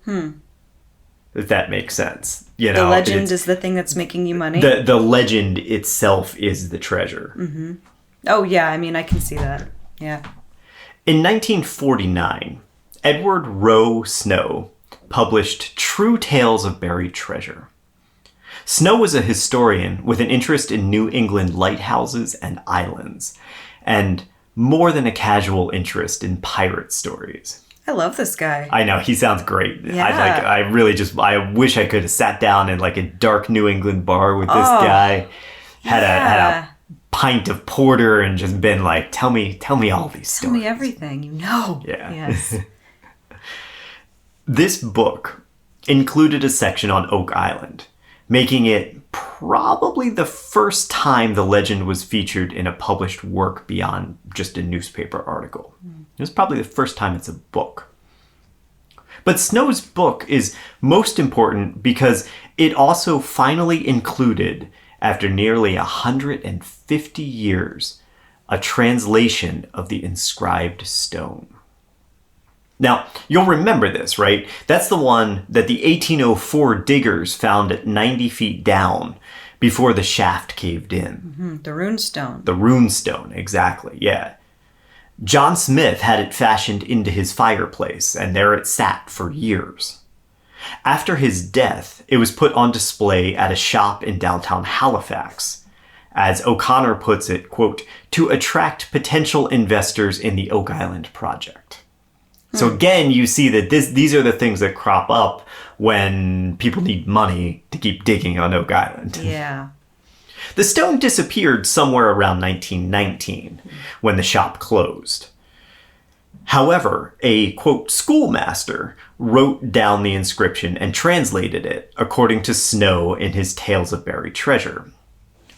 If that makes sense. You know, the legend is the thing that's making you money. The legend itself is the treasure. Oh yeah, I mean I can see that. Yeah. In 1949, Edward Rowe Snow published True Tales of Buried Treasure. Snow was a historian with an interest in New England lighthouses and islands, and more than a casual interest in pirate stories. I love this guy. I know, he sounds great. Yeah. I wish I could have sat down in like a dark New England bar with this guy, had a pint of porter and just been like, tell me all these stories. Tell me everything, you know. Yeah. Yes. This book included a section on Oak Island, making it probably the first time the legend was featured in a published work beyond just a newspaper article. It was probably the first time it's a book. But Snow's book is most important because it also finally included, after nearly 150 years, a translation of the inscribed stone. Now, you'll remember this, right? That's the one that the 1804 diggers found at 90 feet down before the shaft caved in. The runestone. The runestone, exactly, yeah. John Smith had it fashioned into his fireplace, and there it sat for years. After his death, it was put on display at a shop in downtown Halifax. As O'Connor puts it, quote, to attract potential investors in the Oak Island project. So again, you see that these are the things that crop up when people need money to keep digging on Oak Island. Yeah. The stone disappeared somewhere around 1919 when the shop closed. However, a, quote, schoolmaster wrote down the inscription and translated it, according to Snow in his Tales of Buried Treasure.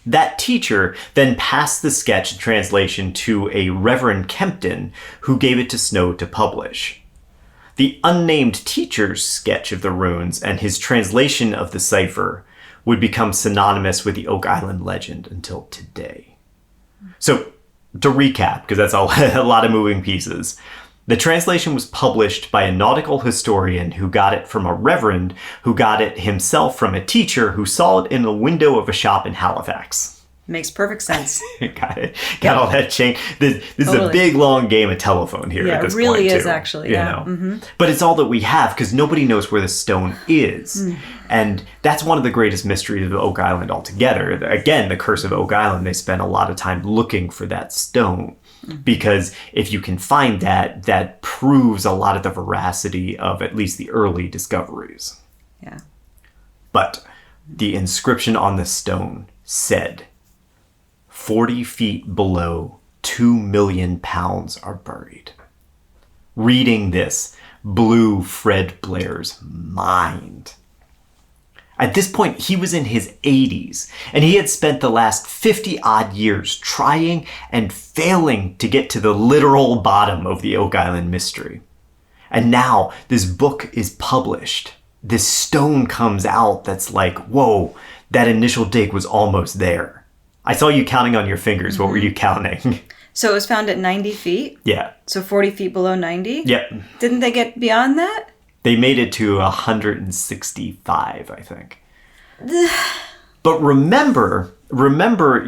That teacher then passed the sketch and translation to a Reverend Kempton, who gave it to Snow to publish. The unnamed teacher's sketch of the runes and his translation of the cipher would become synonymous with the Oak Island legend until today. So to recap, because that's a lot of moving pieces, the translation was published by a nautical historian who got it from a reverend who got it himself from a teacher who saw it in the window of a shop in Halifax. Makes perfect sense. Got it. Got all that change. This is a big, long game of telephone here at this point, it really is, too, actually. you know? But it's all that we have, because nobody knows where the stone is. And that's one of the greatest mysteries of Oak Island altogether. Again, the Curse of Oak Island, they spent a lot of time looking for that stone. Because if you can find that, that proves a lot of the veracity of at least the early discoveries. Yeah. But the inscription on the stone said, 40 feet below, 2 million pounds are buried. Reading this blew Fred Blair's mind. At this point, he was in his 80s, and he had spent the last 50-odd years trying and failing to get to the literal bottom of the Oak Island mystery. And now this book is published. This stone comes out that's like, whoa, that initial dig was almost there. I saw you counting on your fingers. What were you counting? So it was found at 90 feet? Yeah. So 40 feet below 90? Yep. Didn't they get beyond that? They made it to 165, I think. But remember,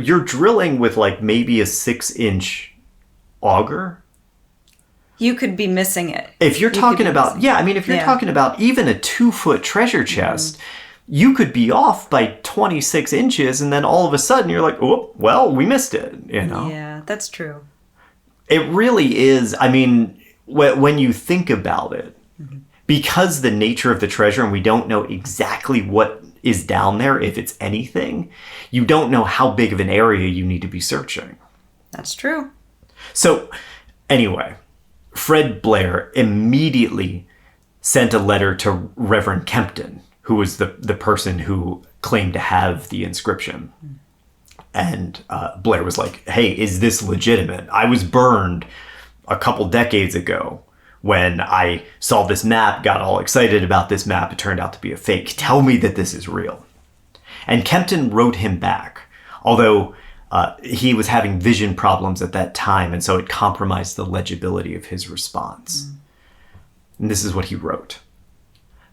you're drilling with like maybe a 6-inch auger. You could be missing it. If you're talking about, if you're talking about even a 2-foot treasure chest, you could be off by 26 inches, and then all of a sudden you're like, oh, well, we missed it, you know? Yeah, that's true. It really is. I mean, when you think about it, because the nature of the treasure, and we don't know exactly what is down there, if it's anything, you don't know how big of an area you need to be searching. That's true. So, anyway, Fred Blair immediately sent a letter to Reverend Kempton, who was the person who claimed to have the inscription. And Blair was like, hey, is this legitimate? I was burned a couple decades ago when I saw this map, got all excited about this map. It turned out to be a fake. Tell me that this is real. And Kempton wrote him back, although he was having vision problems at that time, and so it compromised the legibility of his response. And this is what he wrote.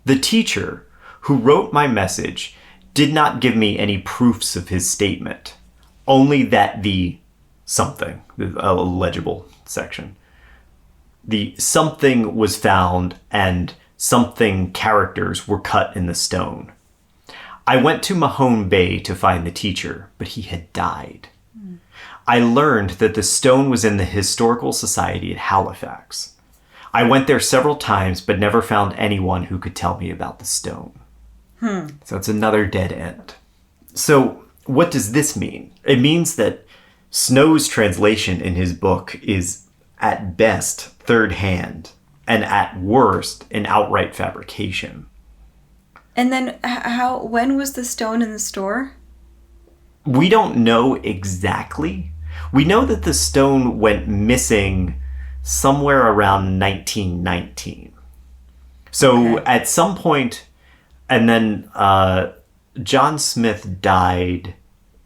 The teacher who wrote my message did not give me any proofs of his statement, only that the something, a legible section, the something was found and something characters were cut in the stone. I went to Mahone Bay to find the teacher, but he had died. I learned that the stone was in the Historical Society at Halifax. I went there several times, but never found anyone who could tell me about the stone. So it's another dead end. So what does this mean? It means that Snow's translation in his book is at best third hand and at worst an outright fabrication. And then when was the stone in the store? We don't know exactly. We know that the stone went missing somewhere around 1919. So at some point, and then John Smith died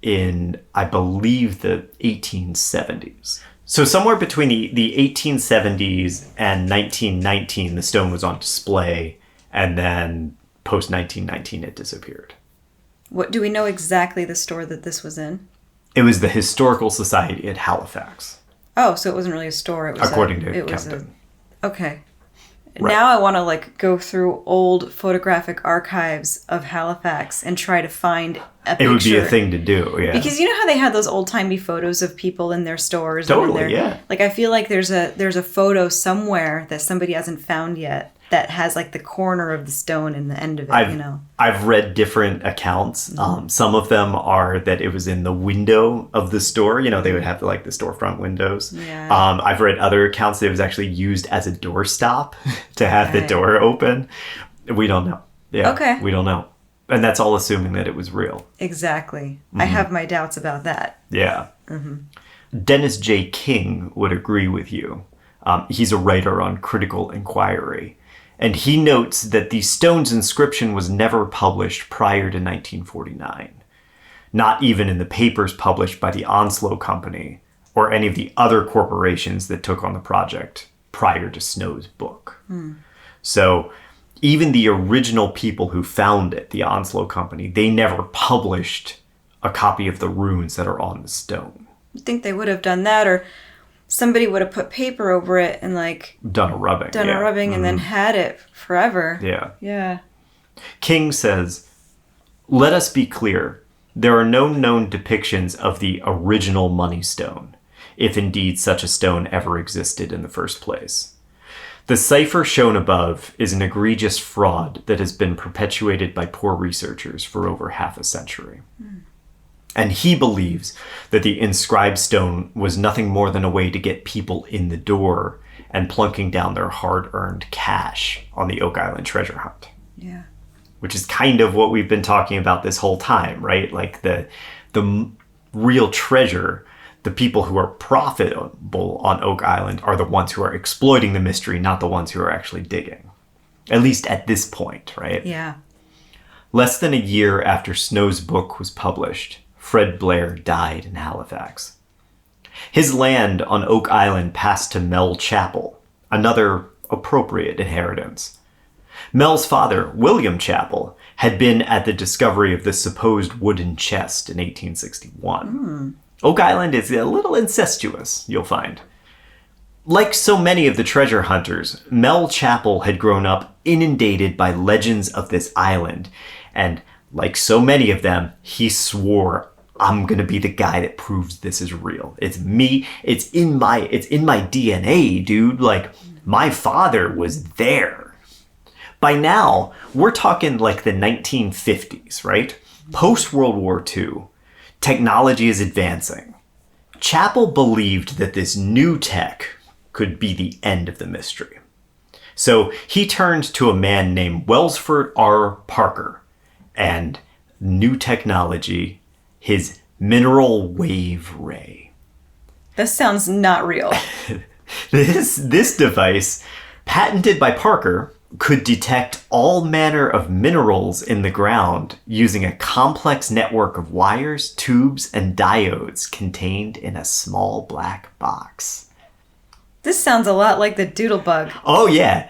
in, I believe, the 1870s. So somewhere between the 1870s and 1919, the stone was on display, and then post-1919, it disappeared. What do we know exactly the store that this was in? It was the Historical Society at Halifax. Oh, so it wasn't really a store. It was according to Kempton. Okay. Right. Now I want to go through old photographic archives of Halifax and try to find a picture. It would be a thing to do, yeah. Because you know how they had those old-timey photos of people in their stores? Totally, yeah. Like, I feel like there's a photo somewhere that somebody hasn't found yet that has, the corner of the stone in the end of it, you know? I've read different accounts. Some of them are that it was in the window of the store. You know, they would have, the storefront windows. Yeah. I've read other accounts that it was actually used as a doorstop to have the door open. We don't know. Yeah. Okay. We don't know. And that's all assuming that it was real. Exactly. I have my doubts about that. Yeah. Dennis J. King would agree with you. He's a writer on critical inquiry. And he notes that the stone's inscription was never published prior to 1949. Not even in the papers published by the Onslow Company, or any of the other corporations that took on the project prior to Snow's book. So even the original people who found it, the Onslow Company, they never published a copy of the runes that are on the stone. I think they would have done that, or somebody would have put paper over it and done a rubbing. And then had it forever. Yeah. Yeah. King says, "Let us be clear. There are no known depictions of the original money stone, if indeed such a stone ever existed in the first place. The cipher shown above is an egregious fraud that has been perpetuated by poor researchers for over half a century." And he believes that the inscribed stone was nothing more than a way to get people in the door and plunking down their hard-earned cash on the Oak Island treasure hunt. Yeah. Which is kind of what we've been talking about this whole time, right? Like the real treasure, the people who are profitable on Oak Island are the ones who are exploiting the mystery, not the ones who are actually digging. At least at this point, right? Yeah. Less than a year after Snow's book was published, Fred Blair died in Halifax. His land on Oak Island passed to Mel Chappell, another appropriate inheritance. Mel's father, William Chappell, had been at the discovery of the supposed wooden chest in 1861. Oak Island is a little incestuous, you'll find. Like so many of the treasure hunters, Mel Chappell had grown up inundated by legends of this island, and like so many of them, he swore, "I'm gonna be the guy that proves this is real. It's me. It's in my DNA, dude. Like, my father was there." By now, we're talking like the 1950s, right? Post-World War II, technology is advancing. Chappell believed that this new tech could be the end of the mystery. So he turned to a man named Welsford R. Parker and new technology, his mineral wave ray. This sounds not real. This device, patented by Parker, could detect all manner of minerals in the ground using a complex network of wires, tubes, and diodes contained in a small black box. This sounds a lot like the doodlebug. Oh yeah.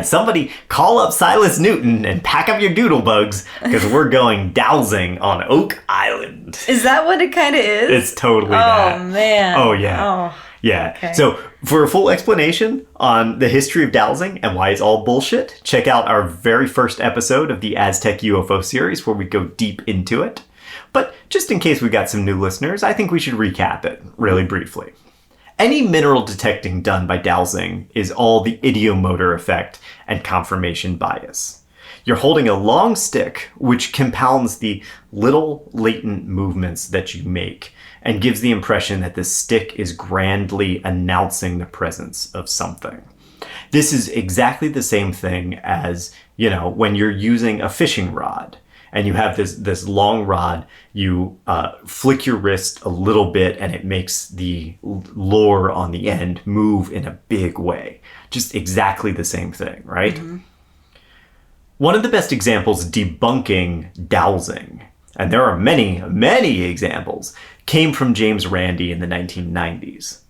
Somebody call up Silas Newton and pack up your doodlebugs, because we're going dowsing on Oak Island. Is that what it kind of is? It's totally that. Oh, man. Oh, yeah. Oh, yeah. okay. So for a full explanation on the history of dowsing and why it's all bullshit, check out our very first episode of the Aztec UFO series, where we go deep into it. But just in case we got some new listeners, I think we should recap it really briefly. Any mineral detecting done by dowsing is all the ideomotor effect and confirmation bias. You're holding a long stick, which compounds the little latent movements that you make and gives the impression that the stick is grandly announcing the presence of something. This is exactly the same thing as, when you're using a fishing rod. And you have this long rod, you flick your wrist a little bit and it makes the lure on the end move in a big way. Just exactly the same thing, right? Mm-hmm. One of the best examples debunking dowsing, and there are many, many examples, came from James Randi in the 1990s.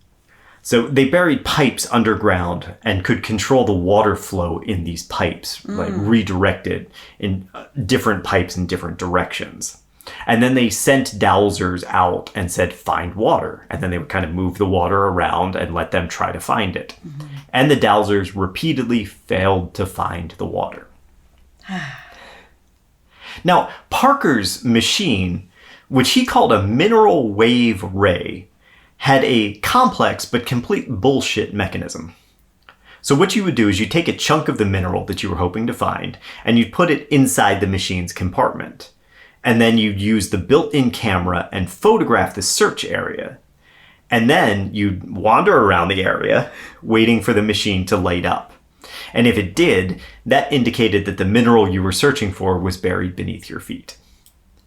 So they buried pipes underground and could control the water flow in these pipes, like redirected in different pipes in different directions. And then they sent dowsers out and said, find water. And then they would kind of move the water around and let them try to find it. Mm-hmm. And the dowsers repeatedly failed to find the water. Now, Parker's machine, which he called a mineral wave ray, had a complex but complete bullshit mechanism. So what you would do is you take a chunk of the mineral that you were hoping to find and you'd put it inside the machine's compartment. And then you'd use the built-in camera and photograph the search area. And then you'd wander around the area waiting for the machine to light up. And if it did, that indicated that the mineral you were searching for was buried beneath your feet.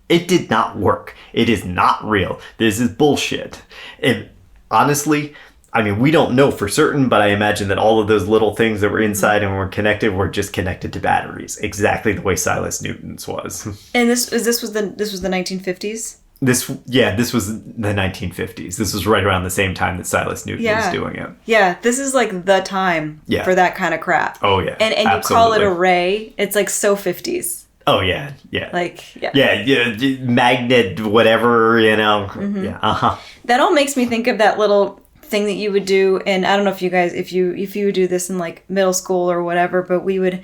It did not work. It is not real. This is bullshit. And honestly, we don't know for certain, but I imagine that all of those little things that were inside and were connected were just connected to batteries, exactly the way Silas Newton's was. And this was the 1950s? This was the 1950s. This was right around the same time that Silas Newton was doing it. Yeah, this is like the time for that kind of crap. Oh, yeah. And you call it a ray, it's like so 50s. Oh, yeah, yeah. Like, yeah. Yeah, magnet, whatever, Yeah, uh-huh. That all makes me think of that little thing that you would do, and I don't know if you guys, if you would do this in like middle school or whatever, but we would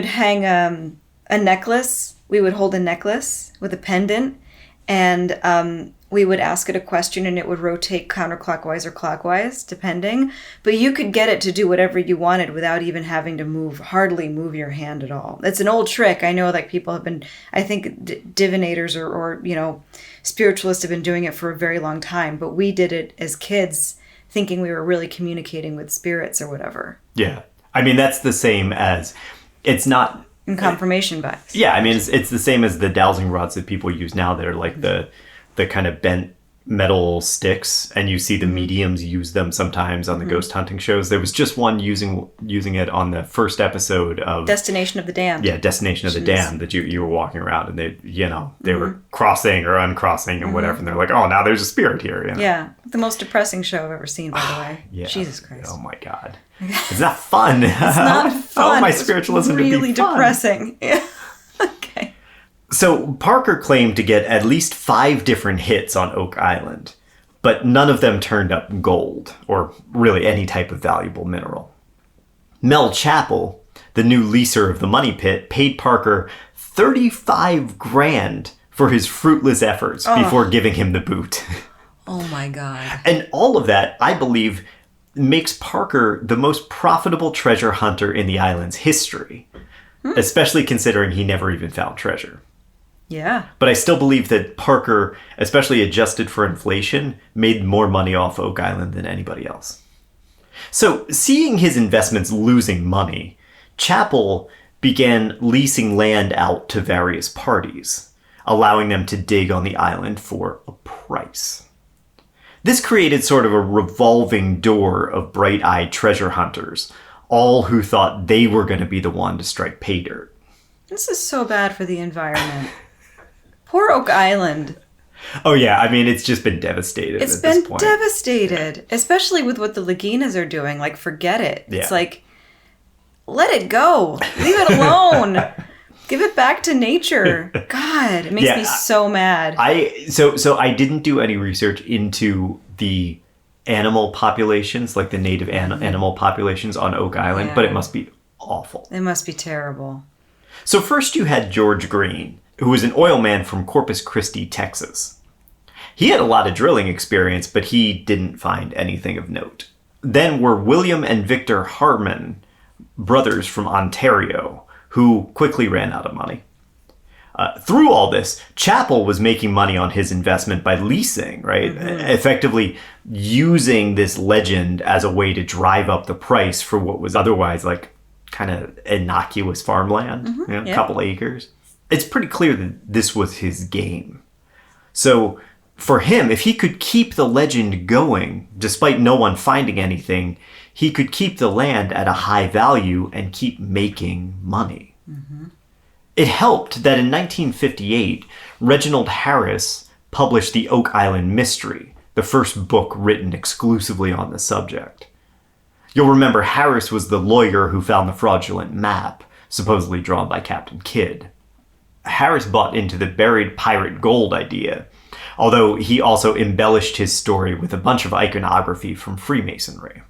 hang a necklace. We would hold a necklace with a pendant, and we would ask it a question, and it would rotate counterclockwise or clockwise, depending. But you could get it to do whatever you wanted without even having to hardly move your hand at all. It's an old trick. I know, like, people have been, I think divinators or spiritualists have been doing it for a very long time. But we did it as kids, thinking we were really communicating with spirits or whatever. Yeah. I mean, that's the same as, it's not... In confirmation bias. Yeah, I mean, it's the same as the dowsing rods that people use now that are like the kind of bent metal sticks, and you see the mediums use them sometimes on the ghost hunting shows. There was just one using it on the first episode of Destination of the Damned. Yeah, Destination of the Damned, that you were walking around, and they were crossing or uncrossing and whatever, and they're like, oh, now there's a spirit here. Yeah, the most depressing show I've ever seen, by the way. Yeah. Jesus Christ. Oh my God. It's not fun. It's not fun. Oh, my spiritualism really to be fun. Depressing. Yeah. Okay. So Parker claimed to get at least 5 different hits on Oak Island, but none of them turned up gold, or really any type of valuable mineral. Mel Chappell, the new leaser of the money pit, paid Parker $35,000 for his fruitless efforts before giving him the boot. Oh my God. And all of that, I believe, makes Parker the most profitable treasure hunter in the island's history, especially considering he never even found treasure. Yeah. But I still believe that Parker, especially adjusted for inflation, made more money off Oak Island than anybody else. So, seeing his investments losing money, Chappell began leasing land out to various parties, allowing them to dig on the island for a price. This created sort of a revolving door of bright-eyed treasure hunters, all who thought they were going to be the one to strike pay dirt. This is so bad for the environment. Poor Oak Island. Oh yeah, I mean, it's just been devastated It's at been this point. devastated, especially with what the Laginas are doing. Like, forget it. Yeah. It's like, let it go. Leave it alone. Give it back to nature. God, it makes me so mad. So I didn't do any research into the animal populations, like the native animal populations on Oak Island, but it must be awful. It must be terrible. So first you had George Green, who was an oil man from Corpus Christi, Texas. He had a lot of drilling experience, but he didn't find anything of note. Then were William and Victor Harmon, brothers from Ontario, who quickly ran out of money. Through all this, Chappell was making money on his investment by leasing, right? Effectively using this legend as a way to drive up the price for what was otherwise like kind of innocuous farmland, a couple acres. It's pretty clear that this was his game. So for him, if he could keep the legend going, despite no one finding anything, he could keep the land at a high value and keep making money. It helped that in 1958, Reginald Harris published The Oak Island Mystery, the first book written exclusively on the subject. You'll remember Harris was the lawyer who found the fraudulent map, supposedly drawn by Captain Kidd. Harris bought into the buried pirate gold idea, although he also embellished his story with a bunch of iconography from Freemasonry.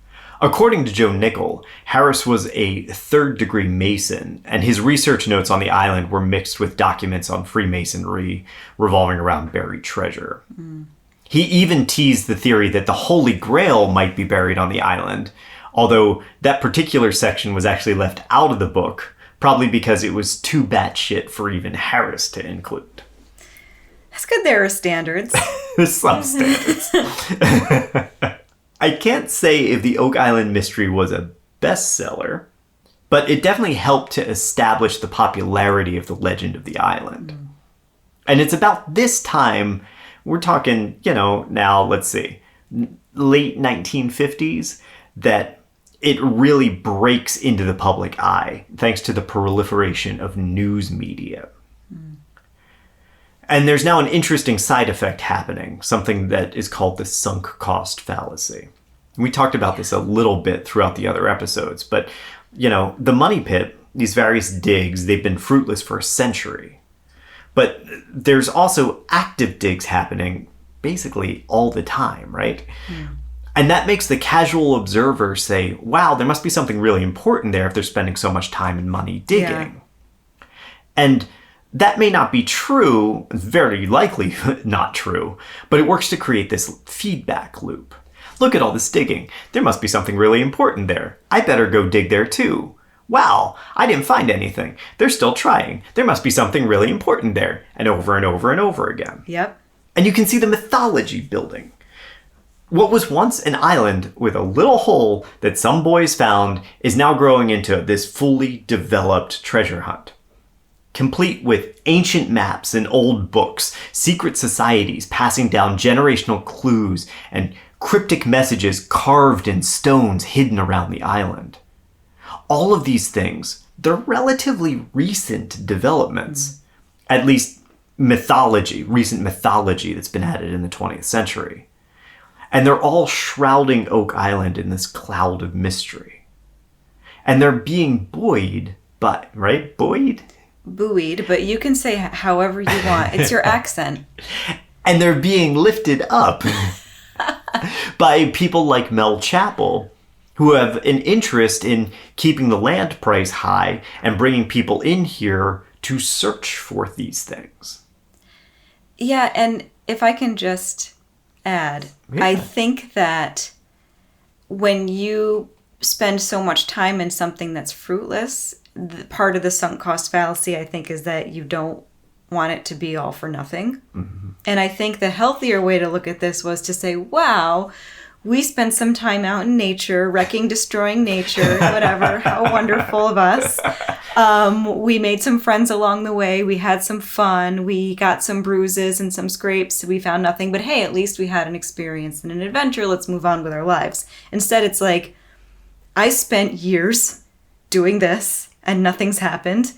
According to Joe Nickel, Harris was a third-degree Mason, and his research notes on the island were mixed with documents on Freemasonry revolving around buried treasure. He even teased the theory that the Holy Grail might be buried on the island, although that particular section was actually left out of the book, probably because it was too batshit for even Harris to include. That's good there are standards. There's some standards. I can't say if the Oak Island Mystery was a bestseller, but it definitely helped to establish the popularity of the legend of the island. And it's about this time, we're talking, now, let's see, late 1950s, that it really breaks into the public eye, thanks to the proliferation of news media. And there's now an interesting side effect happening, something that is called the sunk cost fallacy. We talked about this a little bit throughout the other episodes, but, the money pit, these various digs, they've been fruitless for a century. But there's also active digs happening basically all the time, right? Mm. And that makes the casual observer say, wow, there must be something really important there if they're spending so much time and money digging. Yeah. And that may not be true, very likely not true, but it works to create this feedback loop. Look at all this digging. There must be something really important there. I better go dig there too. Wow, I didn't find anything. They're still trying. There must be something really important there. And over and over and over again. Yep. And you can see the mythology building. What was once an island with a little hole that some boys found is now growing into this fully developed treasure hunt. Complete with ancient maps and old books, secret societies passing down generational clues, and cryptic messages carved in stones hidden around the island. All of these things, they're relatively recent developments. At least recent mythology that's been added in the 20th century. And they're all shrouding Oak Island in this cloud of mystery. And they're being buoyed, right? Buoyed, but you can say however you want. It's your accent. And they're being lifted up by people like Mel Chappell, who have an interest in keeping the land price high and bringing people in here to search for these things. Yeah, and if I can just add, I think that when you spend so much time in something that's fruitless, part of the sunk cost fallacy, I think, is that you don't want it to be all for nothing. Mm-hmm. And I think the healthier way to look at this was to say, wow, we spent some time out in nature, destroying nature, whatever. How wonderful of us. We made some friends along the way. We had some fun. We got some bruises and some scrapes. We found nothing. But hey, at least we had an experience and an adventure. Let's move on with our lives. Instead, it's like, I spent years doing this and nothing's happened.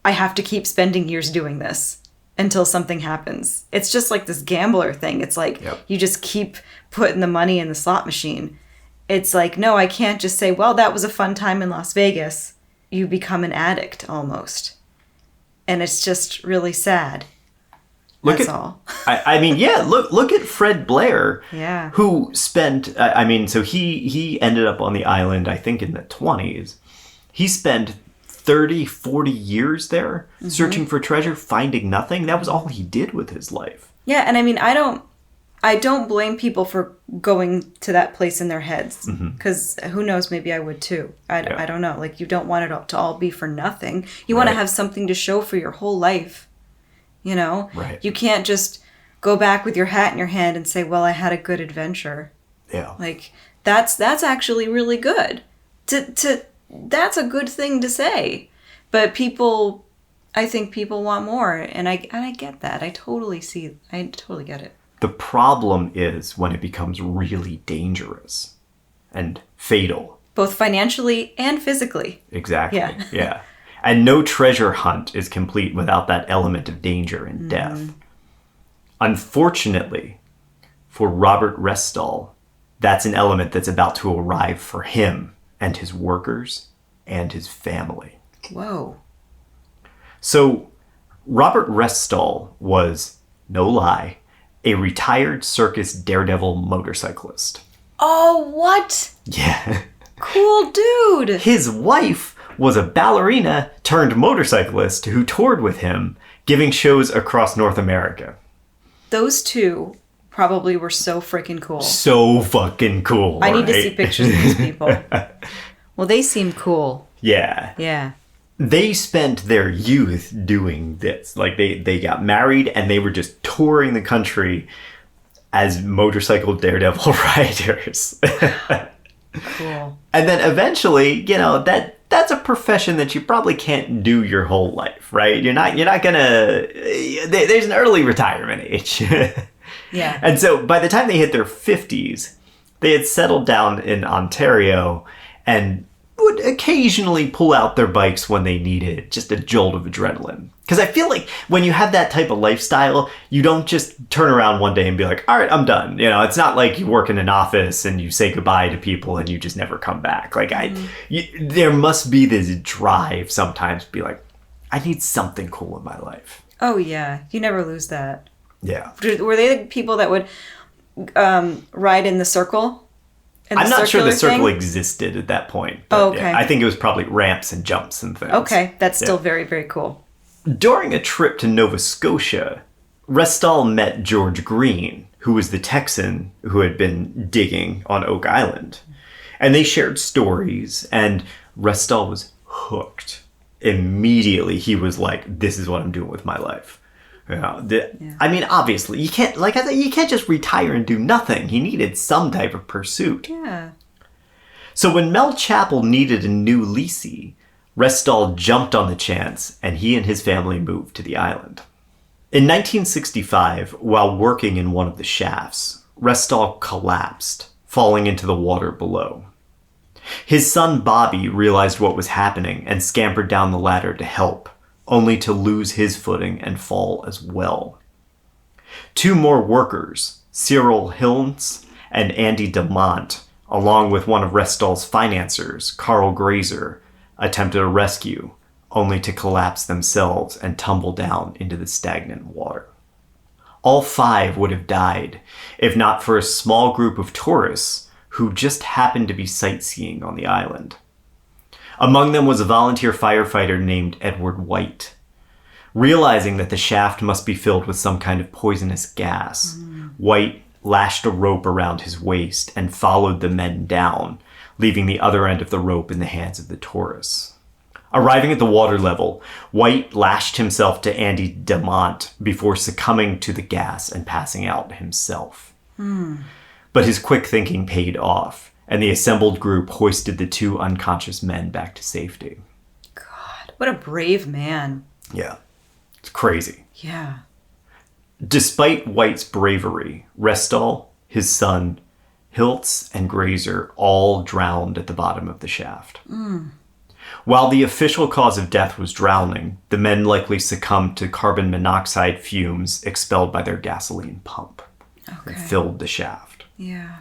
I have to keep spending years doing this until something happens. It's just like this gambler thing. It's like, You just keep putting the money in the slot machine. It's like, no, I can't just say, well, that was a fun time in Las Vegas. You become an addict almost. And it's just really sad. That's all. Look at Fred Blair. Yeah. Who spent, so he ended up on the island, I think in the 20s. He spent 30, 40 years there, searching for treasure, finding nothing. That was all he did with his life. Yeah, and I don't blame people for going to that place in their heads, because who knows, maybe I would too. I don't know. Like, you don't want it to all be for nothing. You want to have something to show for your whole life, Right. You can't just go back with your hat in your hand and say, well, I had a good adventure. Yeah. Like, that's actually really good. That's a good thing to say. But I think people want more, and I get that. I totally get it. The problem is when it becomes really dangerous and fatal. Both financially and physically. Exactly. Yeah. And no treasure hunt is complete without that element of danger and death. Unfortunately, for Robert Restall, that's an element that's about to arrive for him and his workers and his family. Whoa. So, Robert Restall was, no lie, a retired circus daredevil motorcyclist. Oh, what? Yeah. Cool dude. His wife was a ballerina turned motorcyclist who toured with him, giving shows across North America. Those two probably were so freaking cool. So fucking cool. I need to see pictures of these people. Well, they seem cool. Yeah. Yeah. They spent their youth doing this. Like, they got married and they were just touring the country as motorcycle daredevil riders. Cool. And then eventually, that's a profession that you probably can't do your whole life, right? You're not gonna, there's an early retirement age. Yeah. And so by the time they hit their 50s, they had settled down in Ontario, and would occasionally pull out their bikes when they needed just a jolt of adrenaline. Because I feel like when you have that type of lifestyle, you don't just turn around one day and be like, all right, I'm done. You know, it's not like you work in an office and you say goodbye to people and you just never come back. Like, there must be this drive sometimes to be like, I need something cool in my life. Oh, yeah. You never lose that. Yeah. Were they the people that would ride in the circle? I'm not sure the circle existed at that point. But Oh, okay. yeah, I think it was probably ramps and jumps and things. Okay, that's still very, very cool. During a trip to Nova Scotia, Restall met George Green, who was the Texan who had been digging on Oak Island. And they shared stories, and Restall was hooked. Immediately, he was like, this is what I'm doing with my life. You know, I mean, obviously, you can't, like I said, you can't just retire and do nothing. He needed some type of pursuit. Yeah. So when Mel Chappell needed a new leasee, Restall jumped on the chance, and he and his family moved to the island. In 1965, while working in one of the shafts, Restall collapsed, falling into the water below. His son Bobby realized what was happening and scampered down the ladder to help, only to lose his footing and fall as well. Two more workers, Cyril Hilns and Andy DeMont, along with one of Restall's financiers, Carl Grazer, attempted a rescue, only to collapse themselves and tumble down into the stagnant water. All five would have died, if not for a small group of tourists who just happened to be sightseeing on the island. Among them was a volunteer firefighter named Edward White. Realizing that the shaft must be filled with some kind of poisonous gas, White lashed a rope around his waist and followed the men down, leaving the other end of the rope in the hands of the tourists. Arriving at the water level, White lashed himself to Andy DeMont before succumbing to the gas and passing out himself. But his quick thinking paid off, and the assembled group hoisted the two unconscious men back to safety. God, what a brave man. Yeah, it's crazy. Yeah. Despite White's bravery, Restall, his son, Hiltz, and Grazer all drowned at the bottom of the shaft. While the official cause of death was drowning, the men likely succumbed to carbon monoxide fumes expelled by their gasoline pump that filled the shaft. Yeah.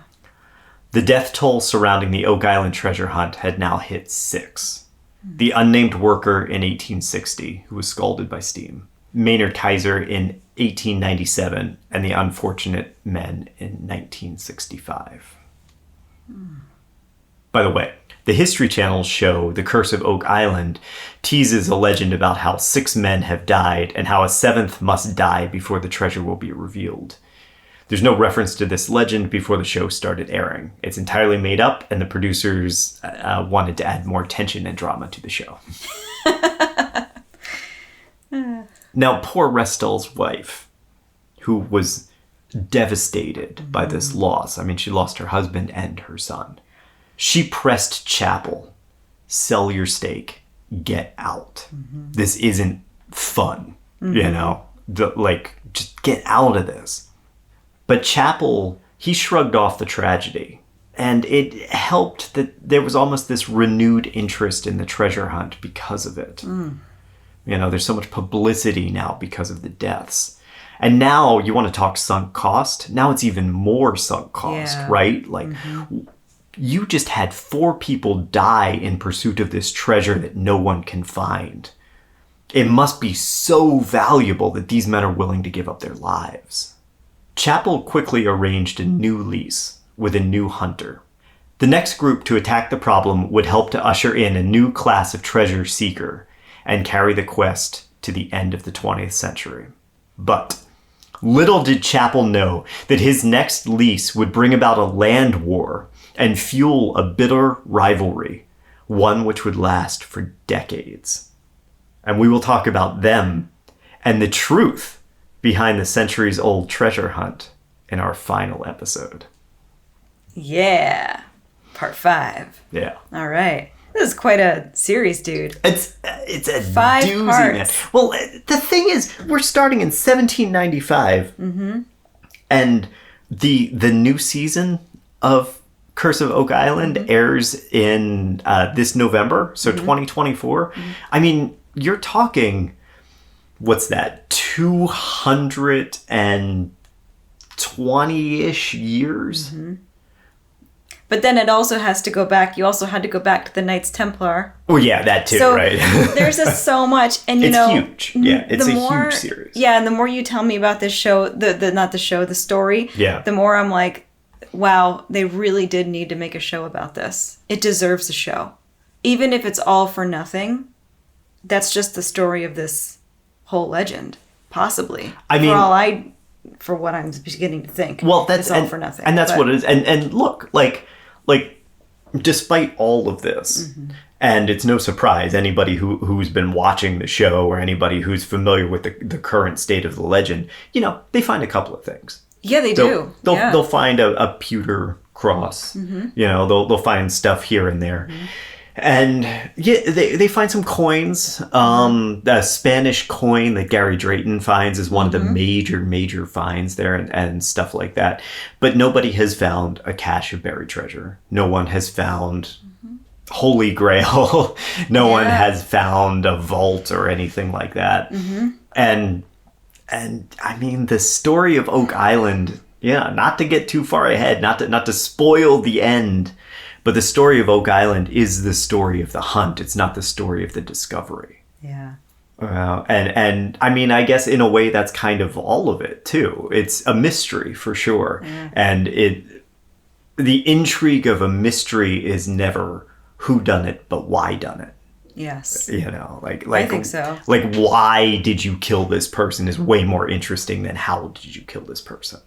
The death toll surrounding the Oak Island treasure hunt had now hit 6. The unnamed worker in 1860, who was scalded by steam, Maynard Kaiser in 1897, and the unfortunate men in 1965. By the way, the History Channel's show, The Curse of Oak Island, teases a legend about how 6 men have died and how a 7th must die before the treasure will be revealed. There's no reference to this legend before the show started airing. It's entirely made up, and the producers wanted to add more tension and drama to the show. Now, poor Restall's wife, who was devastated by this loss. I mean, she lost her husband and her son. She pressed Chappell, sell your stake, get out. This isn't fun, you know? Just get out of this. But Chappell, he shrugged off the tragedy. And it helped that there was almost this renewed interest in the treasure hunt because of it. You know, there's so much publicity now because of the deaths. And now you want to talk sunk cost? Now it's even more sunk cost, right? Like, you just had 4 people die in pursuit of this treasure that no one can find. It must be so valuable that these men are willing to give up their lives. Chappell quickly arranged a new lease with a new hunter. The next group to attack the problem would help to usher in a new class of treasure seeker and carry the quest to the end of the 20th century. But little did Chappell know that his next lease would bring about a land war and fuel a bitter rivalry, one which would last for decades. And we will talk about them and the truth behind the centuries-old treasure hunt in our final episode. Yeah. Part 5. Yeah. All right. This is quite a series, dude. It's a 5 doozy, parts. man. Well, the thing is, we're starting in 1795, and the new season of Curse of Oak Island airs in this November, so 2024. I mean, you're talking, what's that, 220-ish years? But then it also has to go back. You also had to go back to the Knights Templar. Well, yeah, that too, So right? there's just so much, and It's huge. Yeah, it's a huge series. Yeah, and the more you tell me about this show, the story. Yeah. The more I'm like, wow, they really did need to make a show about this. It deserves a show, even if it's all for nothing. That's just the story of this whole legend, possibly. I mean, for what I'm beginning to think. Well, that's it's all for nothing, and that's what it is. And look, like, despite all of this, and it's no surprise, anybody who's been watching the show or anybody who's familiar with the current state of the legend, they find a couple of things. Yeah, they do. They'll find a pewter cross. They'll find stuff here and there. And yeah, they find some coins. A Spanish coin that Gary Drayton finds is one of the major finds there, and stuff like that. But nobody has found a cache of buried treasure. No one has found Holy Grail. No one has found a vault or anything like that. And I mean, the story of Oak Island, not to get too far ahead, not to spoil the end, but the story of Oak Island is the story of the hunt. It's not the story of the discovery. Yeah. And I mean, I guess in a way that's kind of all of it too. It's a mystery for sure. And the intrigue of a mystery is never who done it, but why done it. Yes. Like I think so. Like, why did you kill this person is way more interesting than how did you kill this person.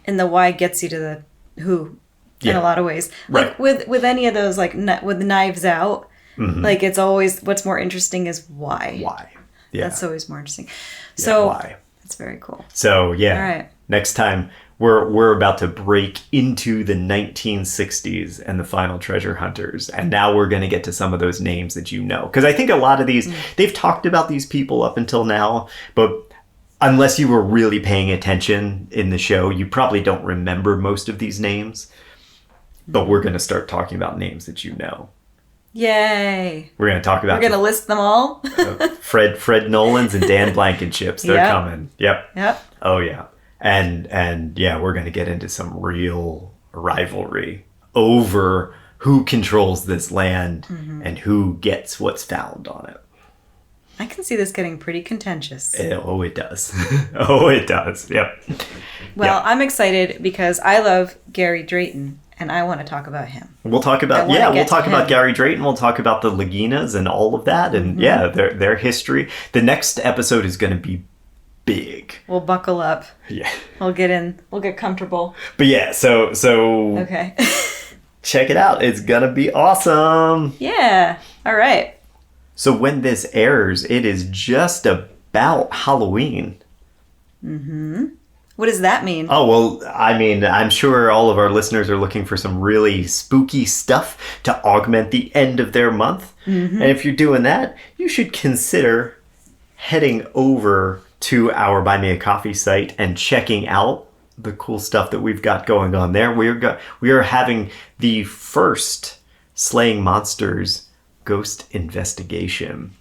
And the why gets you to the who. In a lot of ways, like with any of those, like with Knives Out, like it's always what's more interesting is why. That's always more interesting. So why? That's very cool. So All right. Next time we're about to break into the 1960s and the final treasure hunters, and now we're going to get to some of those names that because I think a lot of these they've talked about these people up until now, but unless you were really paying attention in the show, you probably don't remember most of these names. But we're going to start talking about names that you know. Yay. We're going to talk about... We're going to list them all. Fred Nolans and Dan Blankenship's. They're coming. Yep. Oh, yeah. And we're going to get into some real rivalry over who controls this land and who gets what's found on it. I can see this getting pretty contentious. It does. It does. Yep. Well, I'm excited because I love Gary Drayton. And I want to talk about him. We'll talk about about Gary Drayton. We'll talk about the Laginas and all of that, and their history. The next episode is going to be big. We'll buckle up. Yeah. We'll get in. We'll get comfortable. But yeah, so okay. Check it out. It's gonna be awesome. Yeah. All right. So when this airs, it is just about Halloween. What does that mean? Oh, well, I mean, I'm sure all of our listeners are looking for some really spooky stuff to augment the end of their month. And if you're doing that, you should consider heading over to our Buy Me a Coffee site and checking out the cool stuff that we've got going on there. We are having the first Slaying Monsters ghost investigation.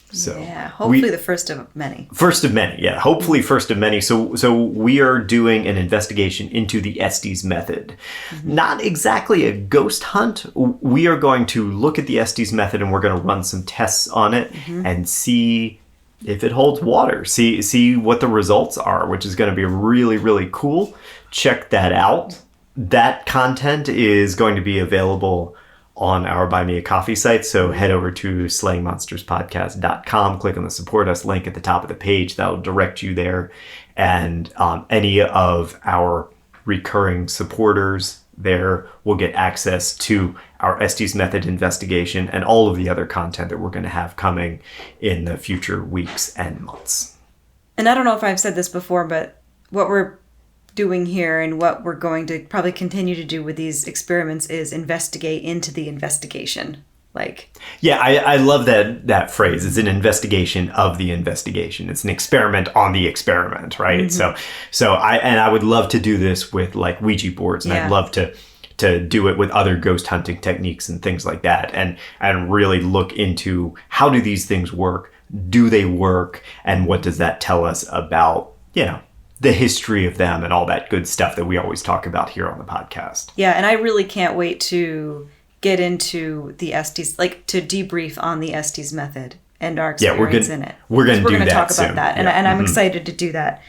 So hopefully the first of many. First of many, yeah. Hopefully first of many. So we are doing an investigation into the Estes method. Not exactly a ghost hunt. We are going to look at the Estes method and we're going to run some tests on it and see if it holds water. See what the results are, which is going to be really, really cool. Check that out. That content is going to be available on our Buy Me a Coffee site. So head over to slayingmonsterspodcast.com, click on the support us link at the top of the page. That'll direct you there. And any of our recurring supporters there will get access to our Estes Method investigation and all of the other content that we're going to have coming in the future weeks and months. And I don't know if I've said this before, but what we're doing here and what we're going to probably continue to do with these experiments is investigate into the investigation. I love that phrase. It's an investigation of the investigation. It's an experiment on the experiment, right? So I would love to do this with like Ouija boards, and I'd love to to do it with other ghost hunting techniques and things like that, and really look into how do these things work, do they work, and what does that tell us about, the history of them and all that good stuff that we always talk about here on the podcast. Yeah, and I really can't wait to get into the Estes, like to debrief on the Estes method and our experience in it. We're going to talk about that, and I'm excited to do that.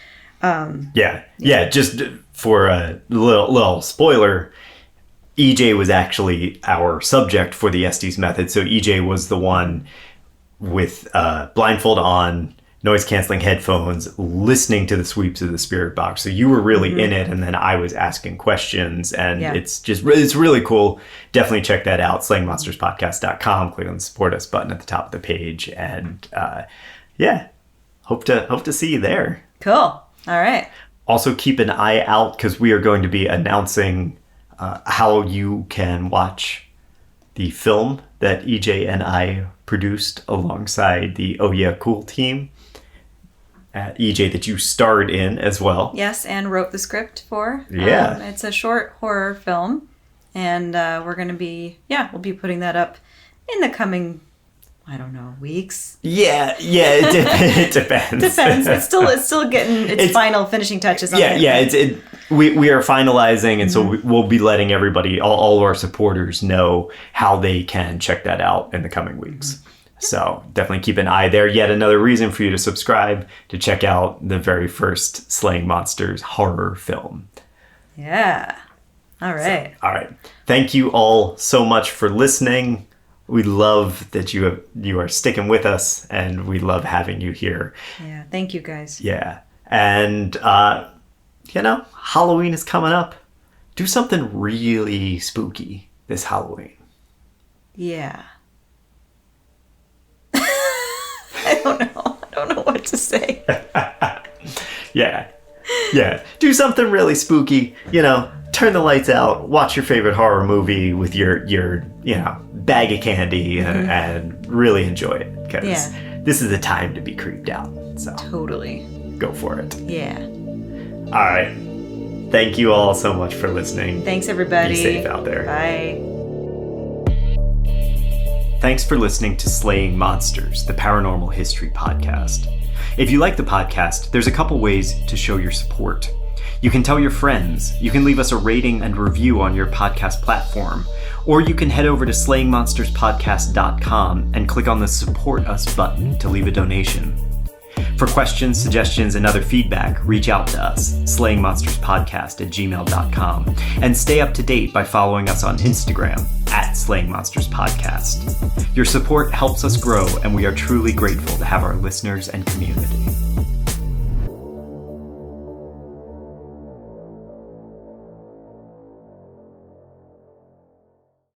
Just for a little spoiler, EJ was actually our subject for the Estes method. So EJ was the one with blindfold on, noise canceling headphones, listening to the sweeps of the spirit box. So you were really in it, and then I was asking questions, and it's really cool. Definitely check that out. SlayingMonstersPodcast.com. Click on the support us button at the top of the page, and hope to see you there. Cool. All right. Also keep an eye out, because we are going to be announcing how you can watch the film that EJ and I produced alongside the Oh Yeah Cool team. EJ, that you starred in as well. Yes, and wrote the script for. Yeah. It's a short horror film, and we're going to be, we'll be putting that up in the coming, weeks. Yeah, it depends. Depends. It's still getting its final finishing touches on it. We are finalizing, and so we'll be letting everybody, all of our supporters, know how they can check that out in the coming weeks. So definitely keep an eye there. Yet another reason for you to subscribe, to check out the very first Slaying Monsters horror film. Yeah. All right. All right. Thank you all so much for listening. We love that you are sticking with us, and we love having you here. Yeah. Thank you, guys. Yeah. And, Halloween is coming up. Do something really spooky this Halloween. Yeah. I don't know what to say. Yeah. Do something really spooky. Turn the lights out, watch your favorite horror movie with your bag of candy, and really enjoy it, because this is the time to be creeped out. So totally. Go for it. Yeah. All right. Thank you all so much for listening. Thanks, everybody. Be safe out there. Bye. Thanks for listening to Slaying Monsters, the Paranormal History Podcast. If you like the podcast, there's a couple ways to show your support. You can tell your friends, you can leave us a rating and review on your podcast platform, or you can head over to slayingmonsterspodcast.com and click on the Support Us button to leave a donation. For questions, suggestions, and other feedback, reach out to us, slayingmonsterspodcast@gmail.com, and stay up to date by following us on Instagram @slayingmonsterspodcast. Your support helps us grow, and we are truly grateful to have our listeners and community.